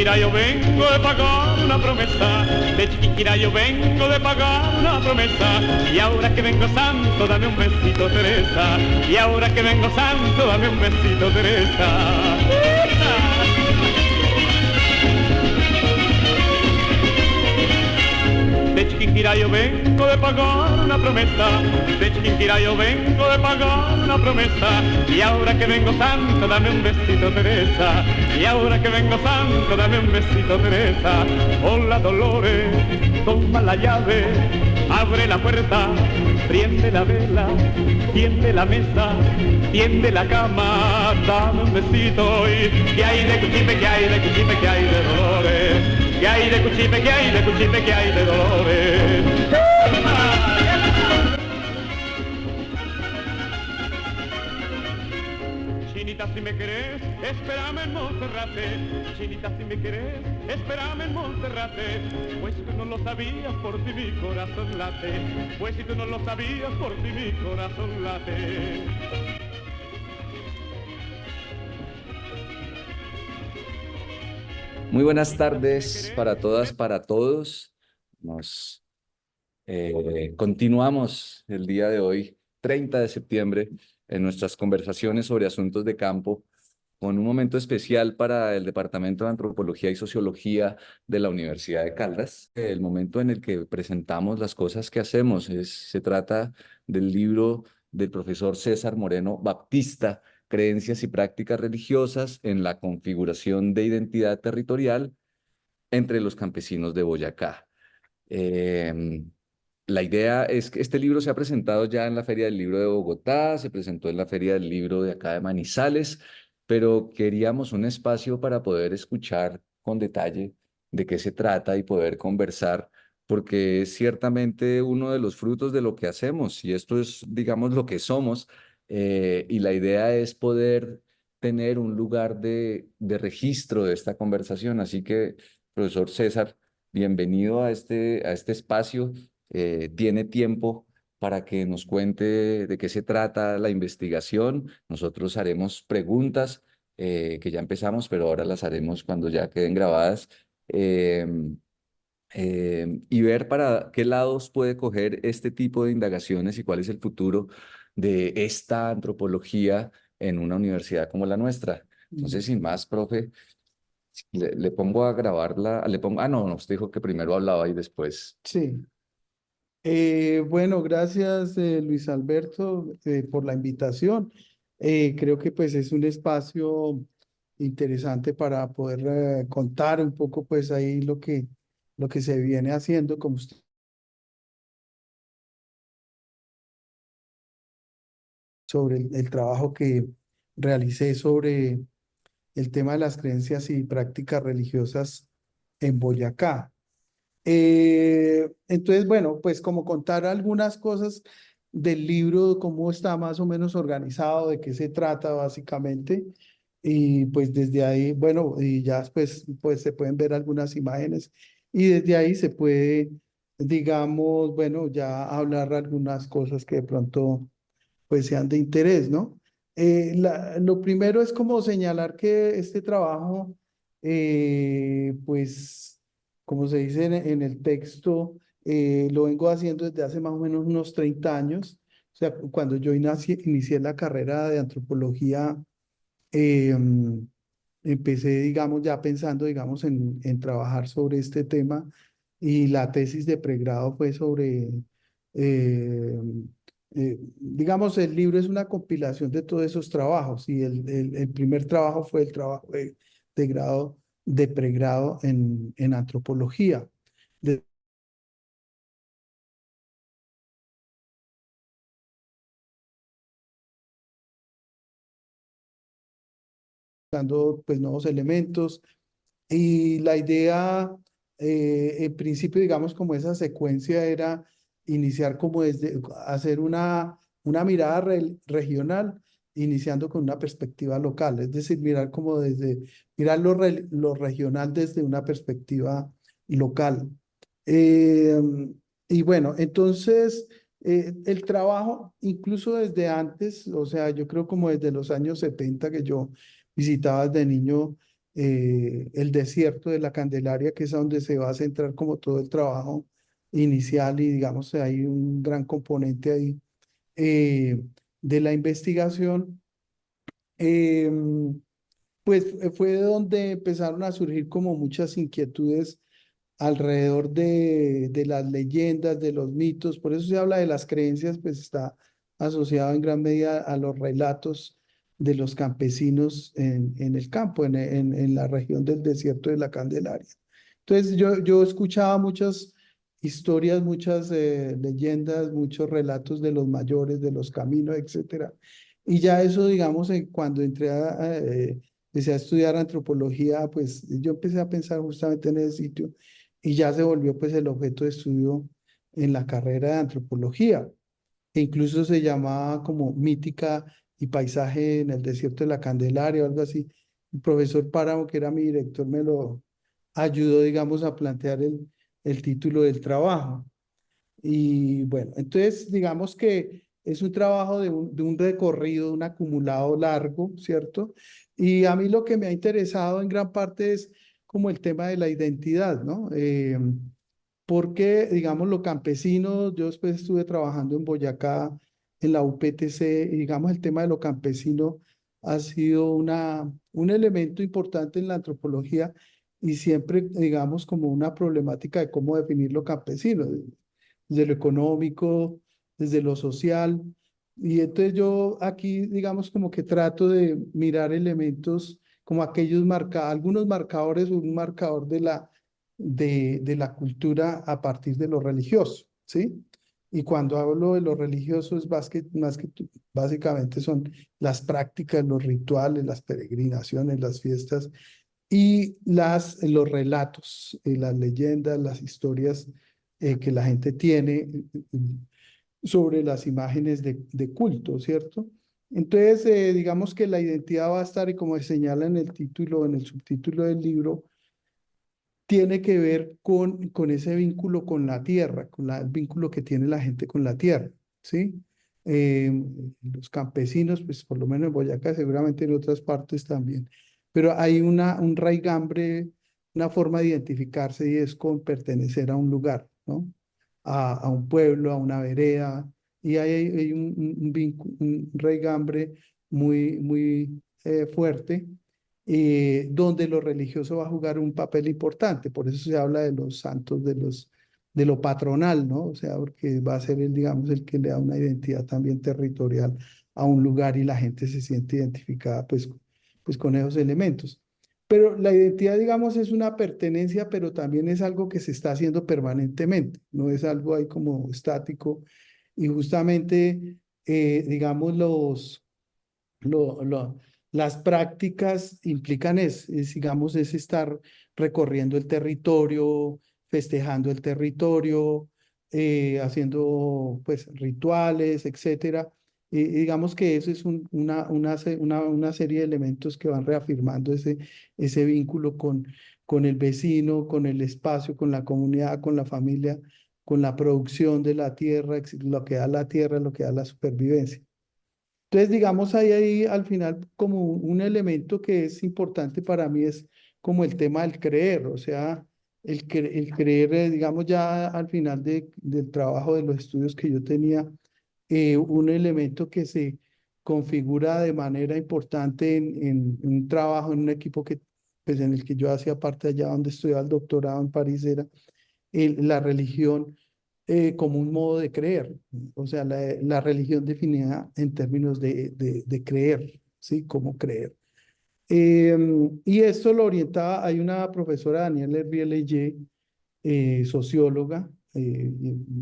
Chiquinquirá yo vengo de pagar una promesa, de Chiquinquirá yo vengo de pagar una promesa, y ahora que vengo santo, dame un besito, Teresa, y ahora que vengo santo, dame un besito, Teresa. De Chiquinquirá yo vengo de pagar una promesa, de Chiquinquirá yo vengo de pagar una promesa, y ahora que vengo santo, dame un besito, Teresa, y ahora que vengo santo, dame un besito, Teresa. Hola, Dolores, toma la llave, abre la puerta, prende la vela, tiende la mesa, tiende la cama, dame un besito. Y que hay de Cuchipe, que hay de Cuchipe, que hay de Dolores, que hay de Cuchipe, que hay de Cuchipe, que hay de Dolores. Chinita, si me querés, espérame en Monserrate. Chinita, si me querés, espérame en Monserrate. Pues si tú no lo sabías, por ti mi corazón late. Pues si tú no lo sabías, por ti mi corazón late. Muy buenas tardes para todas, para todos. Nos continuamos el día de hoy, 30 de septiembre, en nuestras conversaciones sobre asuntos de campo, con un momento especial para el Departamento de Antropología y Sociología de la Universidad de Caldas, el momento en el que presentamos las cosas que hacemos. Se trata del libro del profesor César Moreno Baptista, Creencias y prácticas religiosas en la configuración de identidad territorial entre los campesinos de Boyacá. La idea es que este libro se ha presentado ya en la Feria del Libro de Bogotá, se presentó en la Feria del Libro de acá de Manizales, pero queríamos un espacio para poder escuchar con detalle de qué se trata y poder conversar, porque es ciertamente uno de los frutos de lo que hacemos, y esto es, digamos, lo que somos, y la idea es poder tener un lugar de registro de esta conversación. Así que, profesor César, bienvenido a este espacio. Tiene tiempo para que nos cuente de qué se trata la investigación. Nosotros haremos preguntas que ya empezamos, pero ahora las haremos cuando ya queden grabadas. Eh, y ver para qué lados puede coger este tipo de indagaciones y cuál es el futuro de esta antropología en una universidad como la nuestra. Entonces, sin más, profe, le pongo a grabarla, le pongo, no, usted dijo que primero hablaba y después. Sí. Bueno, gracias Luis Alberto por la invitación. Creo que pues es un espacio interesante para poder contar un poco pues ahí lo que se viene haciendo como usted, sobre el trabajo que realicé sobre el tema de las creencias y prácticas religiosas en Boyacá. Entonces, bueno, pues como contar algunas cosas del libro, cómo está más o menos organizado, de qué se trata básicamente. Y pues desde ahí, bueno, y ya pues se pueden ver algunas imágenes y desde ahí se puede, digamos, bueno, ya hablar algunas cosas que de pronto pues sean de interés, ¿no? Lo primero es como señalar que este trabajo, pues, como se dice en el texto, lo vengo haciendo desde hace más o menos unos 30 años. O sea, cuando yo inicié la carrera de antropología, eh, empecé, digamos, ya pensando, digamos, en trabajar sobre este tema y la tesis de pregrado fue sobre, eh, digamos, el libro es una compilación de todos esos trabajos y el primer trabajo fue el trabajo de grado, de pregrado en antropología. Dando pues nuevos elementos. Y la idea, en principio, digamos, como esa secuencia era iniciar como desde, hacer una mirada regional, iniciando con una perspectiva local, es decir, mirar como desde, mirar lo regional desde una perspectiva local. Eh, y bueno, entonces, el trabajo, incluso desde antes, o sea, yo creo como desde los años 70 que yo visitaba desde niño, el desierto de la Candelaria, que es a donde se va a centrar como todo el trabajo inicial y digamos hay un gran componente ahí de la investigación. Pues fue donde empezaron a surgir como muchas inquietudes alrededor de las leyendas, de los mitos. Por eso se habla de las creencias, pues está asociado en gran medida a los relatos de los campesinos en el campo, en la región del desierto de la Candelaria. Entonces yo escuchaba muchas historias, muchas leyendas, muchos relatos de los mayores, de los caminos, etcétera. Y ya eso, digamos, cuando entré empecé a estudiar antropología, pues yo empecé a pensar justamente en ese sitio y ya se volvió pues el objeto de estudio en la carrera de antropología, e incluso se llamaba como mítica y paisaje en el desierto de la Candelaria o algo así. El profesor Páramo, que era mi director, me lo ayudó, digamos, a plantear el título del trabajo. Y bueno, entonces digamos que es un trabajo de un recorrido, un acumulado largo, ¿cierto? Y a mí lo que me ha interesado en gran parte es como el tema de la identidad, ¿no? Porque, digamos, los campesinos, yo después estuve trabajando en Boyacá, en la UPTC, y digamos, el tema de lo campesino ha sido un elemento importante en la antropología y siempre, digamos, como una problemática de cómo definir lo campesino desde lo económico, desde lo social. Y entonces yo aquí, digamos, como que trato de mirar elementos como aquellos algunos marcadores o un marcador de la cultura a partir de lo religioso, ¿sí? Y cuando hablo de lo religioso es básicamente son las prácticas, los rituales, las peregrinaciones, las fiestas y los relatos, las leyendas, las historias que la gente tiene sobre las imágenes de culto, ¿cierto? Entonces, digamos que la identidad va a estar, y como se señala en el título, en el subtítulo del libro, tiene que ver con ese vínculo con la tierra, el vínculo que tiene la gente con la tierra, ¿sí? Eh, los campesinos, pues por lo menos en Boyacá, seguramente en otras partes también, pero hay un raigambre, una forma de identificarse y es con pertenecer a un lugar, ¿no? A un pueblo, a una vereda, y hay un raigambre muy fuerte donde lo religioso va a jugar un papel importante. Por eso se habla de los santos, de lo patronal, ¿no? O sea, porque va a ser el, digamos, el que le da una identidad también territorial a un lugar y la gente se siente identificada, pues con esos elementos. Pero la identidad, digamos, es una pertenencia, pero también es algo que se está haciendo permanentemente, no es algo ahí como estático. Y justamente, digamos, lo, lo- las prácticas implican digamos, es estar recorriendo el territorio, festejando el territorio, haciendo pues rituales, etcétera. Y digamos que eso es una serie de elementos que van reafirmando ese vínculo con el vecino, con el espacio, con la comunidad, con la familia, con la producción de la tierra, lo que da la tierra, lo que da la supervivencia. Entonces, digamos, hay ahí al final como un elemento que es importante para mí es como el tema del creer, o sea, el creer, digamos, ya al final del trabajo de los estudios que yo tenía, un elemento que se configura de manera importante en un trabajo, en un equipo pues, en el que yo hacía parte allá donde estudiaba el doctorado en París, era la religión como un modo de creer, o sea, la religión definida en términos de creer, ¿sí? Cómo creer. Y esto lo orientaba, hay una profesora, Daniela Rieleye, socióloga, y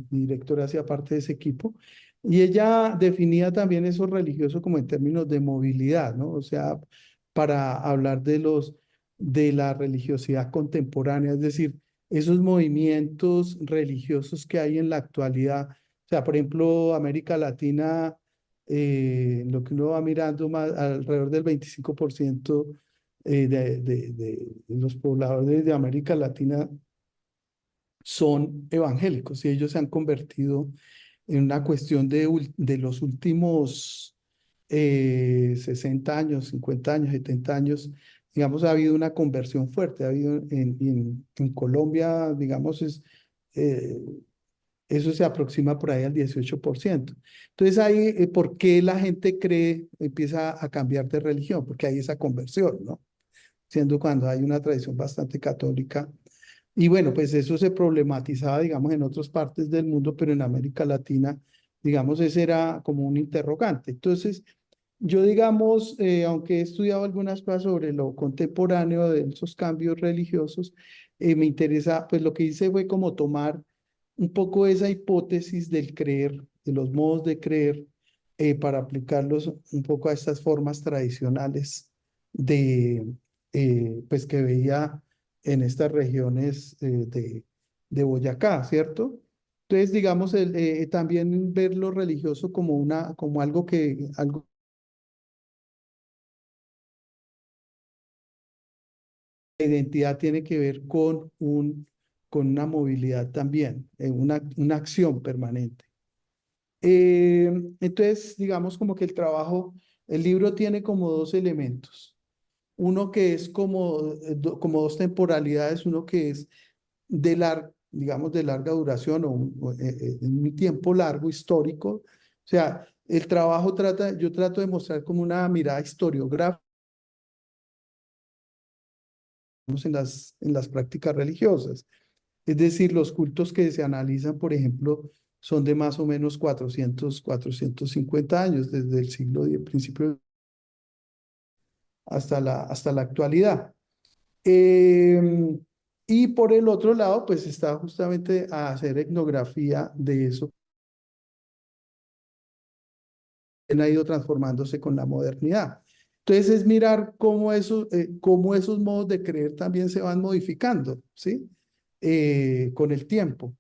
directora hacía parte de ese equipo, y ella definía también eso religioso como en términos de movilidad, ¿no? O sea, para hablar de la religiosidad contemporánea, es decir, esos movimientos religiosos que hay en la actualidad. O sea, por ejemplo, América Latina, lo que uno va mirando más, alrededor del 25% de los pobladores de América Latina son evangélicos y ellos se han convertido en una cuestión de los últimos 60 años, 50 años, 70 años, digamos, ha habido una conversión fuerte, ha habido en Colombia, digamos, eh, eso se aproxima por ahí al 18%. Entonces ahí, ¿por qué la gente empieza a cambiar de religión? Porque hay esa conversión, ¿no? Siendo cuando hay una tradición bastante católica. Y bueno, pues eso se problematizaba, digamos, en otras partes del mundo, pero en América Latina, digamos, ese era como un interrogante. Entonces, yo, digamos, aunque he estudiado algunas cosas sobre lo contemporáneo de esos cambios religiosos, me interesa, pues lo que hice fue como tomar un poco esa hipótesis del creer, de los modos de creer, para aplicarlos un poco a estas formas tradicionales pues que veía en estas regiones de Boyacá, ¿cierto? Entonces, digamos, también ver lo religioso como algo la identidad tiene que ver con una movilidad también, una acción permanente. Entonces, digamos como que el libro tiene como dos elementos. Uno que es como dos temporalidades, uno que es digamos, de larga duración un tiempo largo histórico. O sea, yo trato de mostrar como una mirada historiográfica en las prácticas religiosas. Es decir, los cultos que se analizan, por ejemplo, son de más o menos 450 años, desde el principio hasta la actualidad. Eh, y por el otro lado, pues está justamente a hacer etnografía de eso, que ha ido transformándose con la modernidad. Entonces es mirar cómo esos modos de creer también se van modificando, ¿sí? Con el tiempo,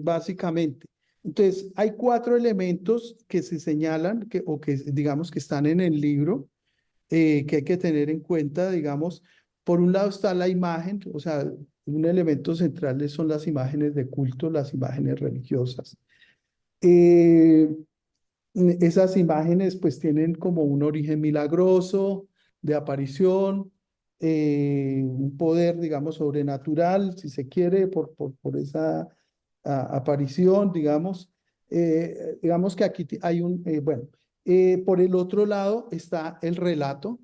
básicamente. Entonces, hay 4 elementos que se señalan, o que digamos que están en el libro, que hay que tener en cuenta, digamos. Por un lado está la imagen, o sea, un elemento central son las imágenes de culto, las imágenes religiosas. Eh, Esas imágenes pues tienen como un origen milagroso, de aparición, un poder, digamos, sobrenatural, si se quiere, por esa aparición, digamos. Digamos que aquí hay bueno, por el otro lado está el relato,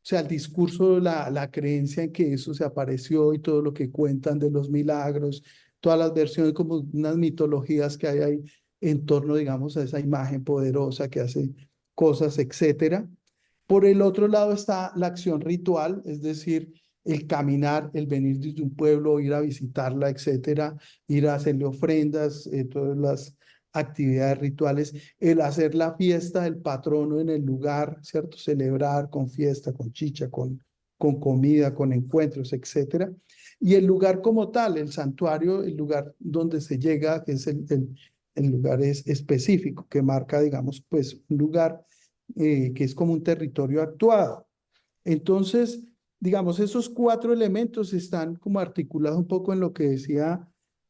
o sea, el discurso, la creencia en que eso se apareció y todo lo que cuentan de los milagros, todas las versiones, como unas mitologías que hay ahí en torno, digamos, a esa imagen poderosa que hace cosas, etcétera. Por el otro lado está la acción ritual, es decir, el caminar, el venir desde un pueblo, ir a visitarla, etcétera, ir a hacerle ofrendas, todas las actividades rituales, el hacer la fiesta del patrono en el lugar, ¿cierto? Celebrar con fiesta, con chicha, con comida, con encuentros, etcétera. Y el lugar como tal, el santuario, el lugar donde se llega, que es el lugar específico, que marca, digamos, pues un lugar que es como un territorio actuado. Entonces, digamos, esos 4 elementos están como articulados un poco en lo que decía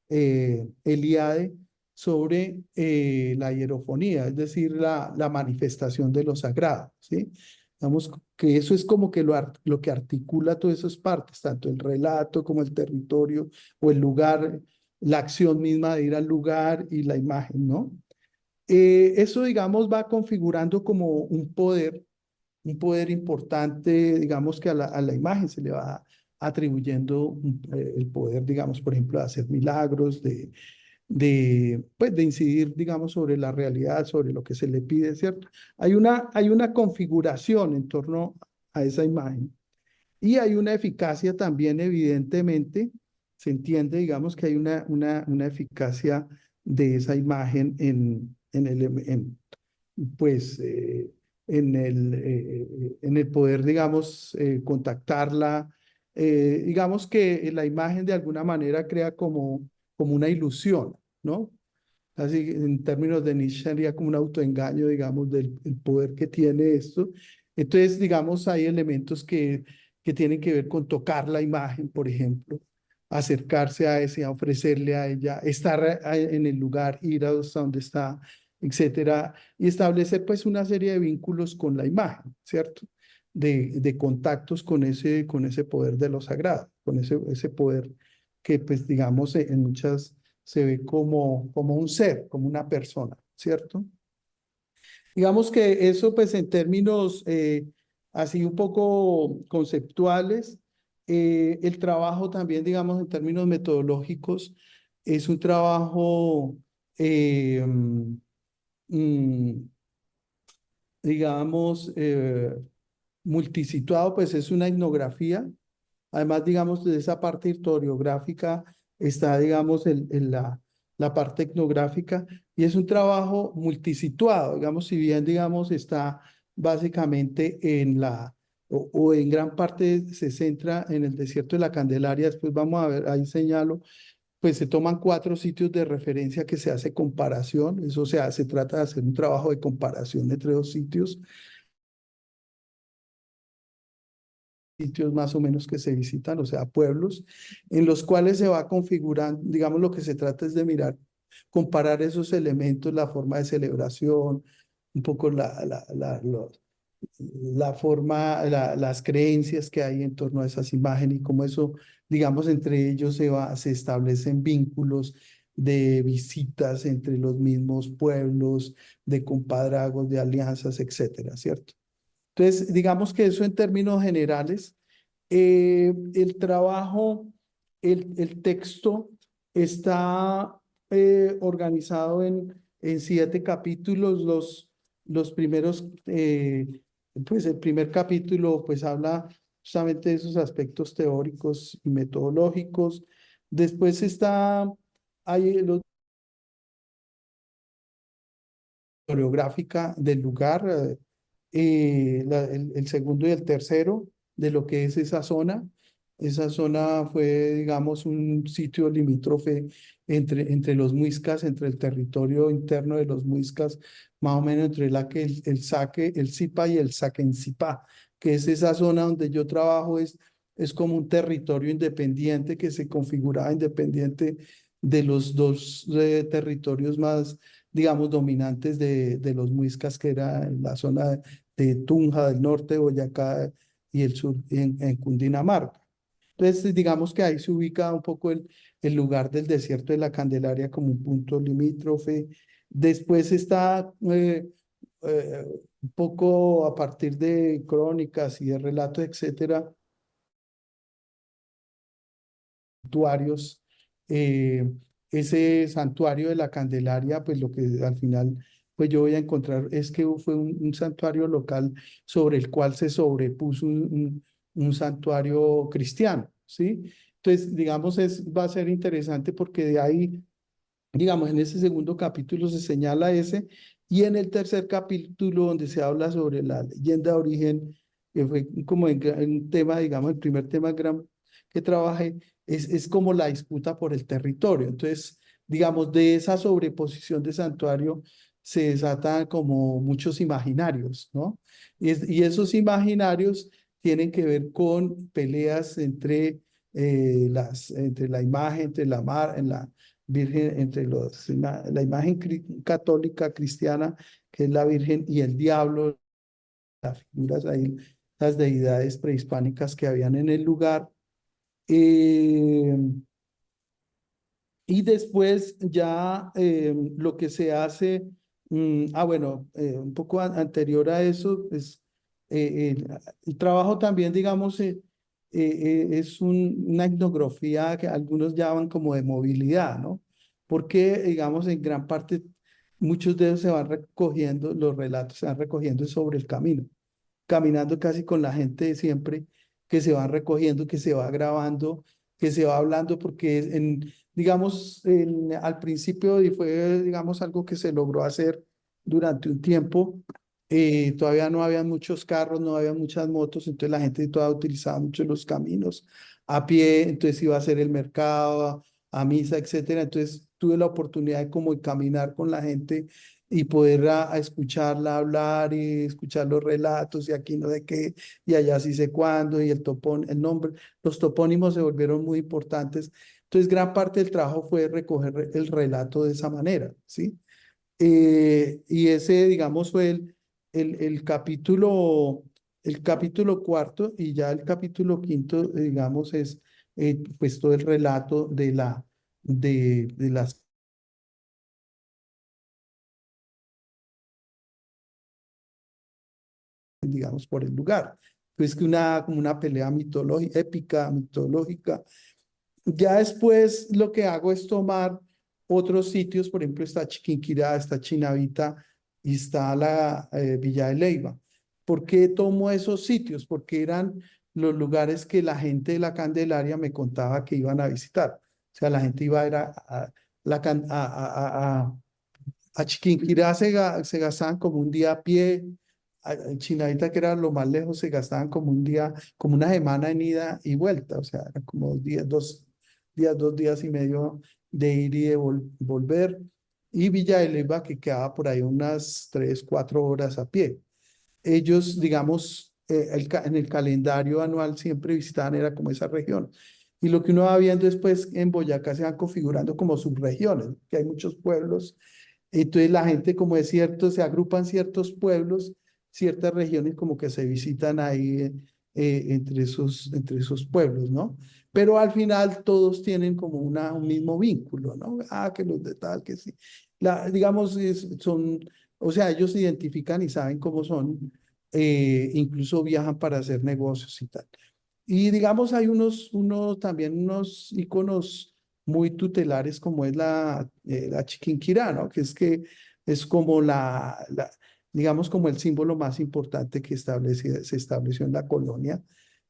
Eliade sobre la hierofonía, es decir, la manifestación de lo sagrado, ¿sí? Digamos que eso es como que lo que articula todas esas partes, tanto el relato como el territorio o el lugar, la acción misma de ir al lugar y la imagen, ¿no? Eso, digamos, va configurando como un poder importante, digamos que a la imagen se le va atribuyendo el poder, digamos, por ejemplo, de hacer milagros, pues, de incidir, digamos, sobre la realidad, sobre lo que se le pide, ¿cierto? Hay una configuración en torno a esa imagen y hay una eficacia también, evidentemente, se entiende, digamos, que hay una eficacia de esa imagen pues, en el poder, digamos, contactarla. Digamos que la imagen de alguna manera crea como una ilusión, ¿no? Así, en términos de Nietzsche, sería como un autoengaño, digamos, del el poder que tiene esto. Entonces, digamos, hay elementos que tienen que ver con tocar la imagen, por ejemplo, acercarse a ese, ofrecerle a ella, estar en el lugar, ir hasta donde está, etcétera, y establecer pues una serie de vínculos con la imagen, ¿cierto? de contactos con ese poder de lo sagrado, con ese poder que, pues, digamos, en muchas se ve como un ser, como una persona, ¿cierto? Digamos que eso, pues, en términos así un poco conceptuales, el trabajo también, digamos, en términos metodológicos, es un trabajo, mm, digamos, multisituado, pues es una etnografía. Además, digamos, de esa parte historiográfica está, digamos, la parte etnográfica y es un trabajo multisituado, digamos, si bien, digamos, está básicamente o en gran parte se centra en el desierto de la Candelaria, después vamos a ver, ahí señalo, pues se toman 4 sitios de referencia que se hace comparación, eso se trata de hacer un trabajo de comparación entre 2 sitios más o menos que se visitan, o sea, pueblos, en los cuales se va configurando, digamos, lo que se trata es de mirar, comparar esos elementos, la forma de celebración, un poco la forma, las creencias que hay en torno a esas imágenes y cómo eso, digamos, entre ellos se establecen vínculos de visitas entre los mismos pueblos, de compadrazgos, de alianzas, etcétera, ¿cierto? Entonces, digamos que eso en términos generales, el trabajo, el texto está organizado en 7 capítulos. Los primeros, pues el primer capítulo pues habla justamente de esos aspectos teóricos y metodológicos. Después hay los coreográfica del lugar, el segundo y el tercero de lo que es esa zona. Esa zona fue, digamos, un sitio limítrofe entre los muiscas, entre el territorio interno de los muiscas, más o menos entre el Saque, el Zipa y el Saquencipá, que es esa zona donde yo trabajo, es como un territorio independiente que se configuraba independiente de los 2 territorios más, digamos, dominantes de los muiscas, que era la zona de Tunja del norte, Boyacá y el sur en Cundinamarca. Entonces, digamos que ahí se ubica un poco el lugar del desierto de la Candelaria como un punto limítrofe. Después está un poco a partir de crónicas y de relatos, etcétera, santuarios. Ese santuario de la Candelaria, pues lo que al final pues yo voy a encontrar es que fue un santuario local sobre el cual se sobrepuso un santuario cristiano, ¿sí? Entonces, digamos, va a ser interesante porque de ahí, digamos, en ese segundo capítulo se señala ese, y en el tercer capítulo donde se habla sobre la leyenda de origen, que fue como en tema, digamos, el primer tema gran que trabajé, es como la disputa por el territorio. Entonces, digamos, de esa sobreposición de santuario se desatan como muchos imaginarios, ¿no? Y esos imaginarios tienen que ver con peleas entre la imagen, entre la Virgen, la imagen católica cristiana, que es la Virgen, y el diablo, las figuras ahí, las deidades prehispánicas que habían en el lugar. Eh, y después ya lo que se hace, bueno, un poco anterior a eso, pues el trabajo también, digamos, es una etnografía que algunos llaman como de movilidad, ¿no? Porque, digamos, en gran parte, muchos de ellos se van recogiendo, los relatos se van recogiendo sobre el camino, caminando casi con la gente siempre, que se van recogiendo, que se va grabando, que se va hablando, porque digamos, al principio y fue, digamos, algo que se logró hacer durante un tiempo. Todavía no había muchos carros, no había muchas motos, entonces la gente todavía utilizaba mucho los caminos a pie, entonces iba a hacer el mercado, a misa, etcétera. Entonces tuve la oportunidad de como caminar con la gente y poder a escucharla hablar y escuchar los relatos y aquí no sé qué, y allá sí sé cuándo, y el nombre, los topónimos se volvieron muy importantes. Entonces, gran parte del trabajo fue recoger el relato de esa manera, ¿sí? Y ese, digamos, fue el capítulo el capítulo cuarto y ya el capítulo quinto, digamos, es pues todo el relato de las, digamos, por el lugar. Pues que como una pelea mitológica, épica, mitológica. Ya después lo que hago es tomar otros sitios, por ejemplo, está Chiquinquirá, está Chinavita y está la Villa de Leyva. ¿Por qué tomo esos sitios? Porque eran los lugares que la gente de la Candelaria me contaba que iban a visitar. O sea, la gente iba a ir a Chiquinquirá se gastaban como un día a pie, en Chinavita, que era lo más lejos, se gastaban como un día, como una semana en ida y vuelta, o sea, eran como 2 días y medio de ir y de volver. Y Villa de Leyva, que quedaba por ahí unas 3, 4 horas a pie. Ellos, digamos, en el calendario anual siempre visitaban, era como esa región. Y lo que uno va viendo después en Boyacá se van configurando como subregiones, que hay muchos pueblos. Entonces la gente, como es cierto, se agrupan ciertos pueblos, ciertas regiones como que se visitan ahí entre esos pueblos, ¿no? Pero al final todos tienen como un mismo vínculo, ¿no? Ah, que los de tal, que sí. Digamos, o sea, ellos se identifican y saben cómo son, incluso viajan para hacer negocios y tal. Y digamos, hay también unos iconos muy tutelares como es la Chiquinquirá, ¿no? Que es como digamos, como el símbolo más importante que se estableció en la colonia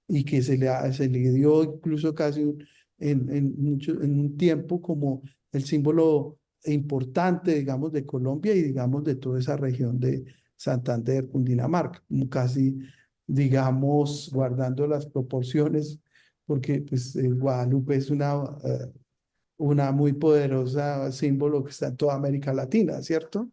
y que se le dio incluso casi en un tiempo como el símbolo importante, digamos, de Colombia y, digamos, de toda esa región de Santander, Cundinamarca, como casi, digamos, guardando las proporciones, porque pues Guadalupe es una muy poderosa símbolo que está en toda América Latina, ¿cierto?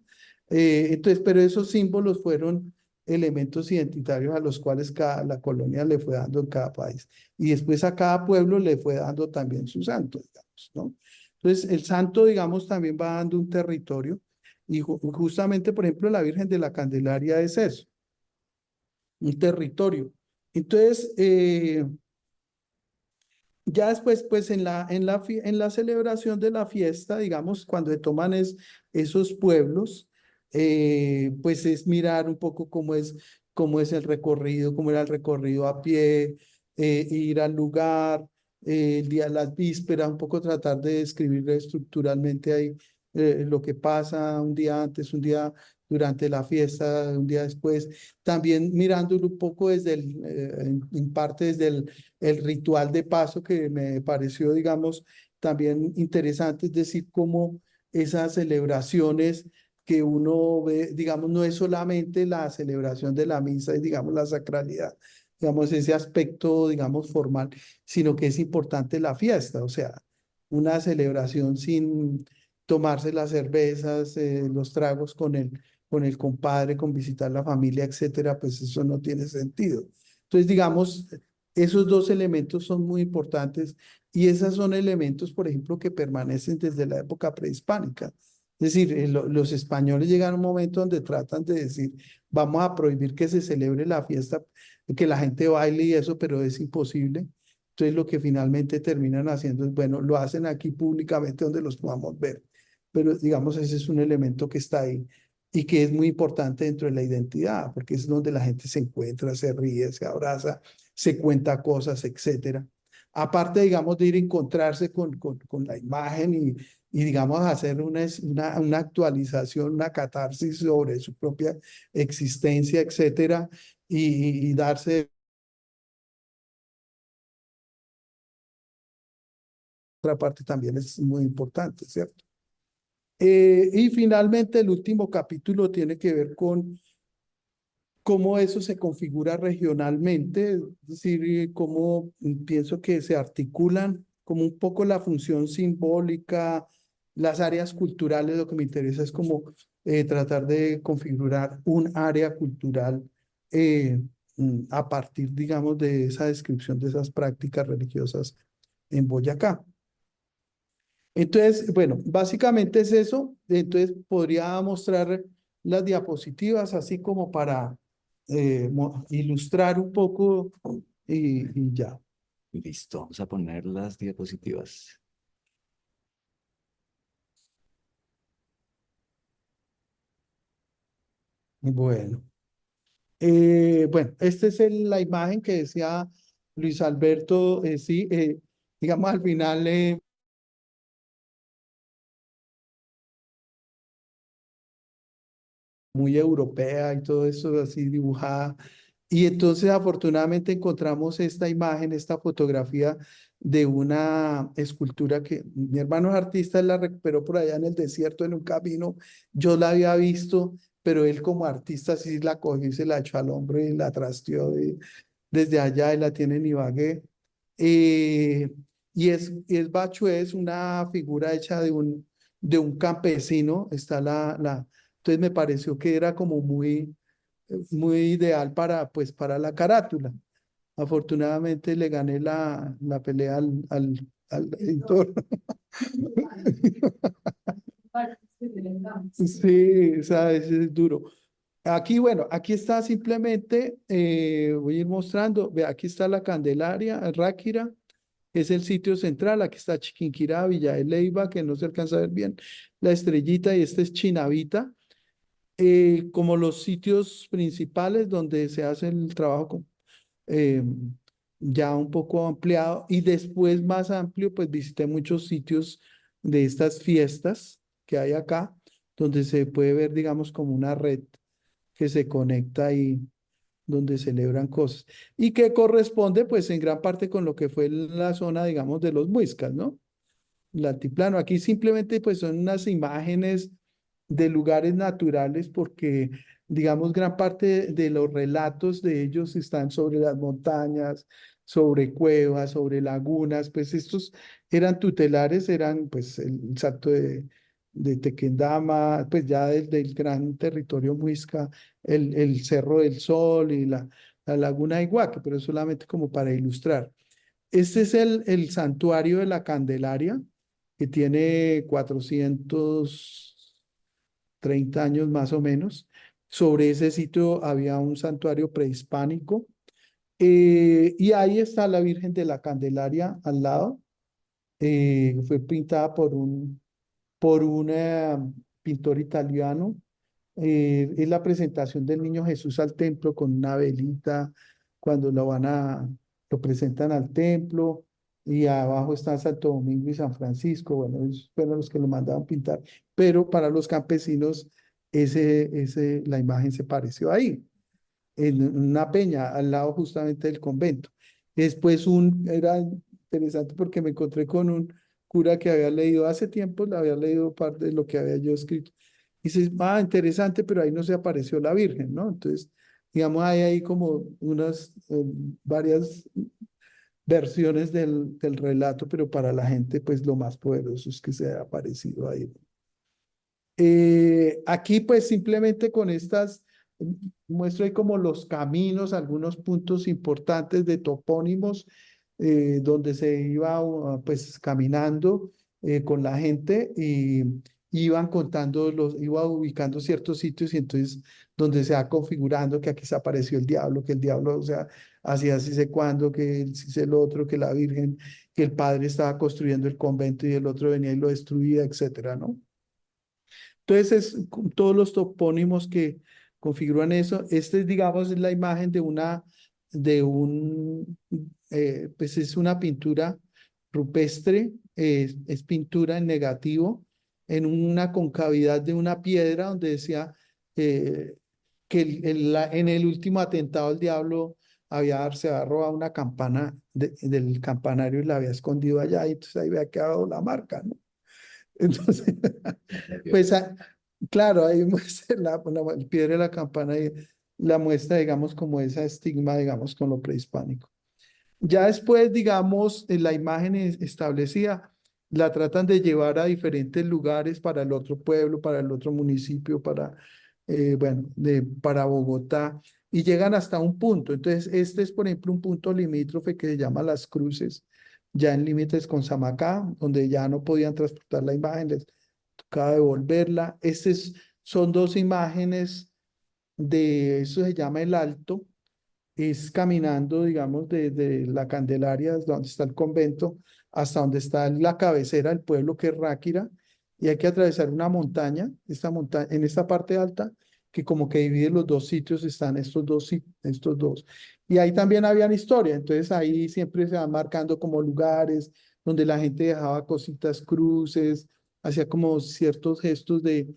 Entonces, pero esos símbolos fueron elementos identitarios a los cuales la colonia le fue dando en cada país. Y después a cada pueblo le fue dando también su santo, digamos, ¿no? Entonces, el santo, digamos, también va dando un territorio. Y justamente, por ejemplo, la Virgen de la Candelaria es eso, un territorio. Entonces, ya después, pues en la celebración de la fiesta, digamos, cuando se toman esos pueblos, pues es mirar un poco cómo es el recorrido, cómo era el recorrido a pie, ir al lugar, el día de las vísperas, un poco tratar de describir estructuralmente ahí lo que pasa un día antes, un día durante la fiesta, un día después, también mirándolo un poco en parte desde el ritual de paso que me pareció, digamos, también interesante, es decir, cómo esas celebraciones que uno ve, digamos, no es solamente la celebración de la misa y, digamos, la sacralidad, digamos, ese aspecto, digamos, formal, sino que es importante la fiesta, o sea, una celebración sin tomarse las cervezas, los tragos con el compadre, con visitar la familia, etcétera, pues eso no tiene sentido. Entonces, digamos, esos dos elementos son muy importantes y esos son elementos, por ejemplo, que permanecen desde la época prehispánica. Es decir, los españoles llegan a un momento donde tratan de decir, vamos a prohibir que se celebre la fiesta, que la gente baile y eso, pero es imposible. Entonces, lo que finalmente terminan haciendo es, bueno, lo hacen aquí públicamente donde los podamos ver. Pero, digamos, ese es un elemento que está ahí y que es muy importante dentro de la identidad, porque es donde la gente se encuentra, se ríe, se abraza, se cuenta cosas, etcétera. Aparte, digamos, de ir a encontrarse con la imagen y, digamos, hacer una actualización, una catarsis sobre su propia existencia, etcétera, y darse otra parte también es muy importante, ¿cierto? Y finalmente, el último capítulo tiene que ver con cómo eso se configura regionalmente, es decir, cómo pienso que se articulan como un poco la función simbólica, las áreas culturales. Lo que me interesa es como tratar de configurar un área cultural eh, a partir, digamos, de esa descripción de esas prácticas religiosas en Boyacá. Entonces, bueno, básicamente es eso. Entonces, podría mostrar las diapositivas así como para ilustrar un poco y ya. Listo, vamos a poner las diapositivas. Bueno. Bueno, esta es la imagen que decía Luis Alberto, sí, digamos al final muy europea y todo eso así dibujada. Y entonces afortunadamente encontramos esta imagen, esta fotografía de una escultura que mi hermano es artista, él la recuperó por allá en el desierto en un camino. Yo la había visto, pero él como artista sí la cogió y se la echó al hombro y la trasteó desde allá y la tiene en Ibagué. Eh, y es Bachué, es una figura hecha de un campesino. Entonces me pareció que era como muy ideal pues, para la carátula. Afortunadamente le gané la pelea al editor. Sí, sabes, es duro. Aquí, bueno, aquí está simplemente, voy a ir mostrando, ve, aquí está la Candelaria, Ráquira, es el sitio central, aquí está Chiquinquirá, Villa de Leyva, que no se alcanza a ver bien, la Estrellita, y este es Chinavita, como los sitios principales donde se hace el trabajo eh, ya un poco ampliado, y después más amplio, pues visité muchos sitios de estas fiestas que hay acá, donde se puede ver, digamos, como una red que se conecta y donde celebran cosas, y que corresponde pues en gran parte con lo que fue la zona, digamos, de los muiscas, ¿no? El altiplano. Aquí simplemente pues son unas imágenes de lugares naturales porque, digamos, gran parte de los relatos de ellos están sobre las montañas, sobre cuevas, sobre lagunas. Pues estos eran tutelares, eran pues el salto de Tequendama, pues ya del gran territorio muisca, el Cerro del Sol y la laguna de Iguaque, pero solamente como para ilustrar. Este es el santuario de la Candelaria, que tiene 430 años más o menos. Sobre ese sitio había un santuario prehispánico. Y ahí está la Virgen de la Candelaria al lado. Fue pintada por un pintor italiano. Es la presentación del niño Jesús al templo con una velita cuando lo presentan al templo, y abajo están Santo Domingo y San Francisco. Bueno, esos fueron los que lo mandaban pintar, pero para los campesinos la imagen se pareció ahí, en una peña al lado justamente del convento. Después era interesante porque me encontré con un cura que había leído hace tiempo, le había leído parte de lo que había yo escrito. Y dice, interesante, pero ahí no se apareció la Virgen, ¿no? Entonces, digamos, hay ahí como varias versiones del relato, pero para la gente, pues lo más poderoso es que se haya aparecido ahí. Aquí pues simplemente con estas muestro ahí como los caminos, algunos puntos importantes de topónimos, donde se iba pues caminando con la gente, y iban contando iba ubicando ciertos sitios, y entonces donde se va configurando que aquí se apareció el diablo, que el diablo, o sea, hacía así sé cuándo, que si el otro, que la Virgen, que el padre estaba construyendo el convento y el otro venía y lo destruía, etcétera, ¿no? Entonces, todos los topónimos que configuran eso. Este, digamos, es la imagen pues es una pintura rupestre, es pintura en negativo, en una concavidad de una piedra donde decía eh, que en el último atentado el diablo se había robado una campana del campanario y la había escondido allá, y entonces ahí había quedado la marca, ¿no? Entonces, pues claro, ahí muestra el piedra de la campana y la muestra, digamos, como esa estigma, digamos, con lo prehispánico. Ya después, digamos, la imagen establecida, la tratan de llevar a diferentes lugares para el otro pueblo, para el otro municipio, bueno, para Bogotá, y llegan hasta un punto. Entonces, este es, por ejemplo, un punto limítrofe que se llama Las Cruces, ya en límites con Samacá, donde ya no podían transportar la imagen, les tocaba devolverla. Son dos imágenes de eso se llama el Alto, es caminando, digamos, desde la Candelaria, donde está el convento, hasta donde está la cabecera del pueblo, que es Ráquira, y hay que atravesar una montaña, en esta parte alta, que como que divide los dos sitios, están estos dos. Y ahí también habían historia, entonces ahí siempre se van marcando como lugares donde la gente dejaba cositas, cruces, hacía como ciertos gestos de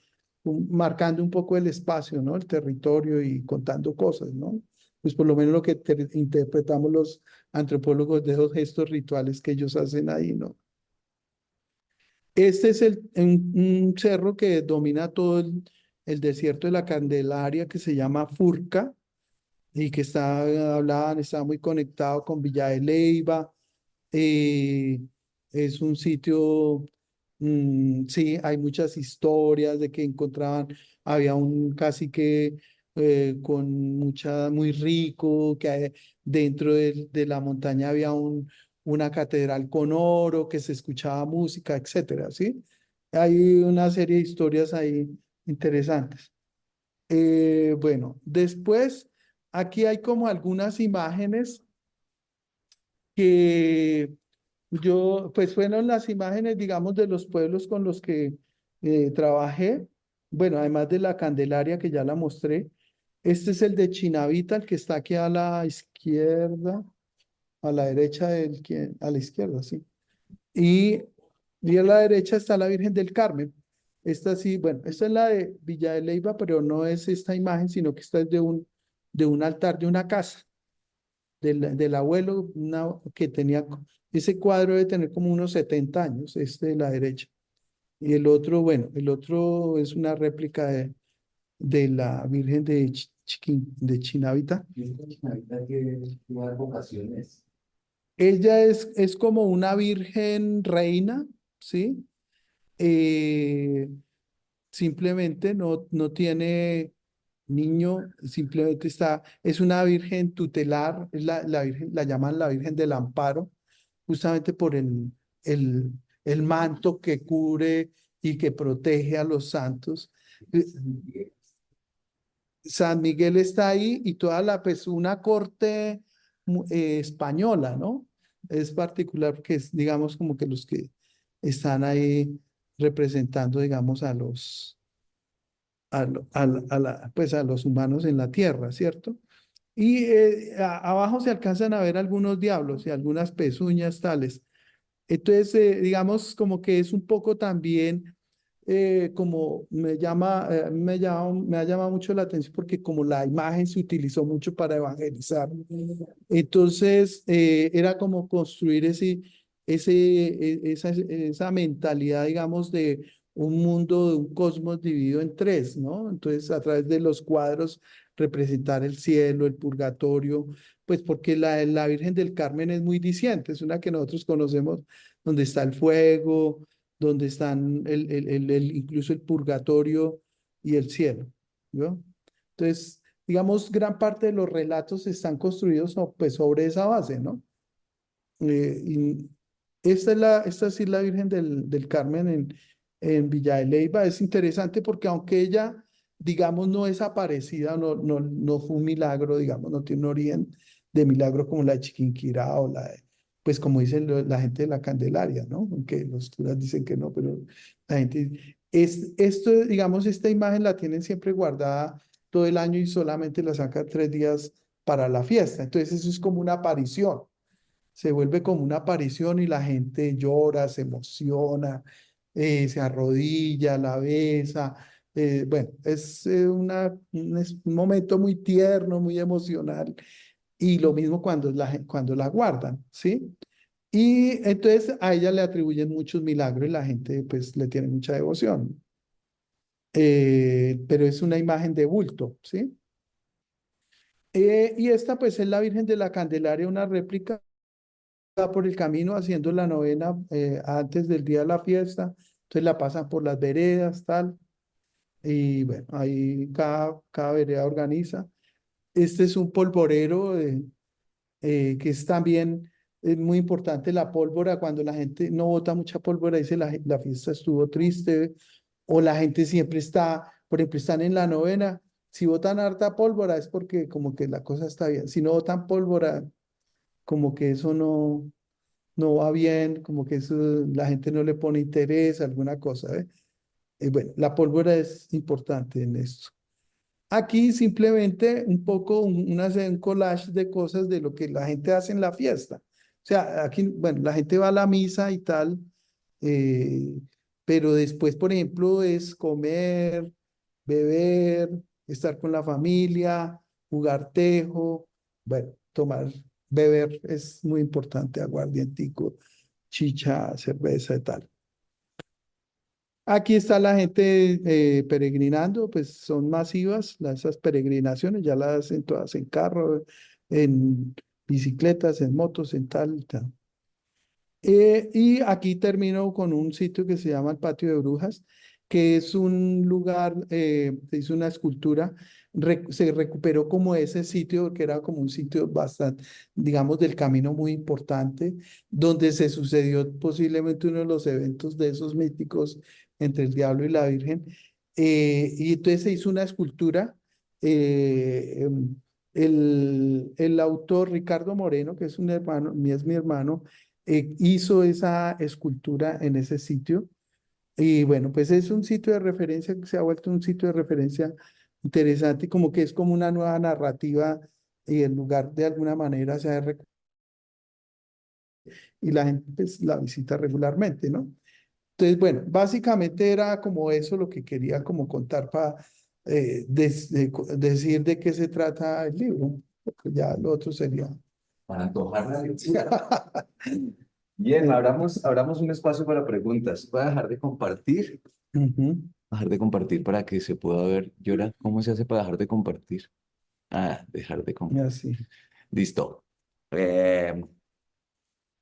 marcando un poco el espacio, ¿no? El territorio y contando cosas, ¿no? Pues por lo menos lo que interpretamos los antropólogos de esos gestos rituales que ellos hacen ahí, ¿no? Este es un cerro que domina todo el desierto de la Candelaria, que se llama Furca, y que está muy conectado con Villa de Leyva. eh, es un sitio, sí, hay muchas historias de que encontraban, había un cacique muy rico, dentro de la montaña había una catedral con oro, que se escuchaba música, etcétera, ¿sí? Hay una serie de historias ahí interesantes. Bueno, después aquí hay como algunas imágenes que pues fueron las imágenes, digamos, de los pueblos con los que trabajé. Bueno, además de la Candelaria que ya la mostré. Este es el de Chinavita, el que está aquí a la izquierda, a la derecha a la izquierda, sí. Y, y a la derecha está la Virgen del Carmen. Esta sí, bueno, esta es la de Villa de Leyva, pero no es esta imagen, sino que esta es de un altar de una casa del abuelo, que tenía, ese cuadro debe tener como unos 70 años, este de la derecha. Y el otro, bueno, el otro es una réplica de la Virgen de Chinavita. Ella es como una virgen reina, ¿sí? Eh, Simplemente no tiene niño, simplemente es una virgen tutelar, es la virgen, la llaman la Virgen del Amparo, justamente por el, el manto que cubre y que protege a los santos. San Miguel está ahí y pues una corte española, ¿no? Es particular porque es, digamos, como que los que están ahí representando, digamos, pues a los humanos en la tierra, ¿cierto? Y abajo se alcanzan a ver algunos diablos y algunas pezuñas tales. Entonces, digamos, como que es un poco también, como me ha llamado mucho la atención porque como la imagen se utilizó mucho para evangelizar, entonces era como construir esa mentalidad, digamos, de un mundo, de un cosmos dividido en tres, ¿no? Entonces, a través de los cuadros, representar el cielo, el purgatorio, pues porque la Virgen del Carmen es muy diciente, es una que nosotros conocemos, donde está el fuego, donde están incluso el purgatorio y el cielo, ¿no? Entonces, digamos, gran parte de los relatos están construidos pues, sobre esa base, ¿no? Y esta sí es la Virgen del Carmen en Villa de Leyva. Es interesante porque aunque ella, digamos, no es aparecida, no fue un milagro, digamos, no tiene un origen de milagro como la de Chiquinquirá o pues como dicen la gente de la Candelaria, ¿no? Aunque los curas dicen que no, pero la gente, esto, digamos, esta imagen la tienen siempre guardada todo el año y solamente la sacan 3 días para la fiesta. Entonces eso es como una aparición, se vuelve como una aparición y la gente llora, se emociona, se arrodilla, la besa. Bueno, es un momento muy tierno, muy emocional. Y lo mismo cuando la guardan, ¿sí? Y entonces a ella le atribuyen muchos milagros y la gente pues le tiene mucha devoción. Pero es una imagen de bulto, ¿sí? Y esta pues es la Virgen de la Candelaria, una réplica por el camino haciendo la novena antes del día de la fiesta, entonces la pasan por las veredas, tal, y bueno, ahí cada vereda organiza. Este es un polvorero que es también muy importante la pólvora, cuando la gente no bota mucha pólvora, dice la fiesta estuvo triste, o la gente siempre está, por ejemplo, están en la novena Si botan harta pólvora es porque como que la cosa está bien. Si no botan pólvora, como que eso no va bien, como que eso, la gente no le pone interés, alguna cosa, ¿eh? Bueno, la pólvora es importante en esto. Aquí simplemente un poco un collage de cosas de lo que la gente hace en la fiesta. O sea, aquí, bueno, la gente va a la misa y tal, eh, pero después, por ejemplo, es comer, beber, estar con la familia, jugar tejo, bueno, tomar, beber es muy importante, aguardientico, chicha, cerveza y tal. Aquí está la gente peregrinando, pues son masivas esas peregrinaciones, ya las hacen todas en carro, en bicicletas, en motos, en tal y tal. Y aquí termino con un sitio que se llama el Patio de Brujas, que es un lugar, se hizo una escultura, se recuperó como ese sitio, que era como un sitio bastante, digamos, del camino muy importante, donde se sucedió posiblemente uno de los eventos de esos míticos entre el diablo y la Virgen. Y entonces se hizo una escultura. El autor Ricardo Moreno, que es un hermano, es mi hermano, hizo esa escultura en ese sitio. Y bueno, pues es un sitio de referencia que se ha vuelto un sitio de referencia interesante, como que es como una nueva narrativa y el lugar de alguna manera se ha y la gente pues, la visita regularmente, ¿no? Entonces, bueno, básicamente era como eso lo que quería como contar para decir de qué se trata el libro, porque ya lo otro sería. Para antojar la lectura. Bien, abramos un espacio para preguntas. Voy a dejar de compartir. Ujú, Dejar de compartir para que se pueda ver. Yora, ¿cómo se hace para dejar de compartir? Ah, dejar de compartir. así, Listo. Eh,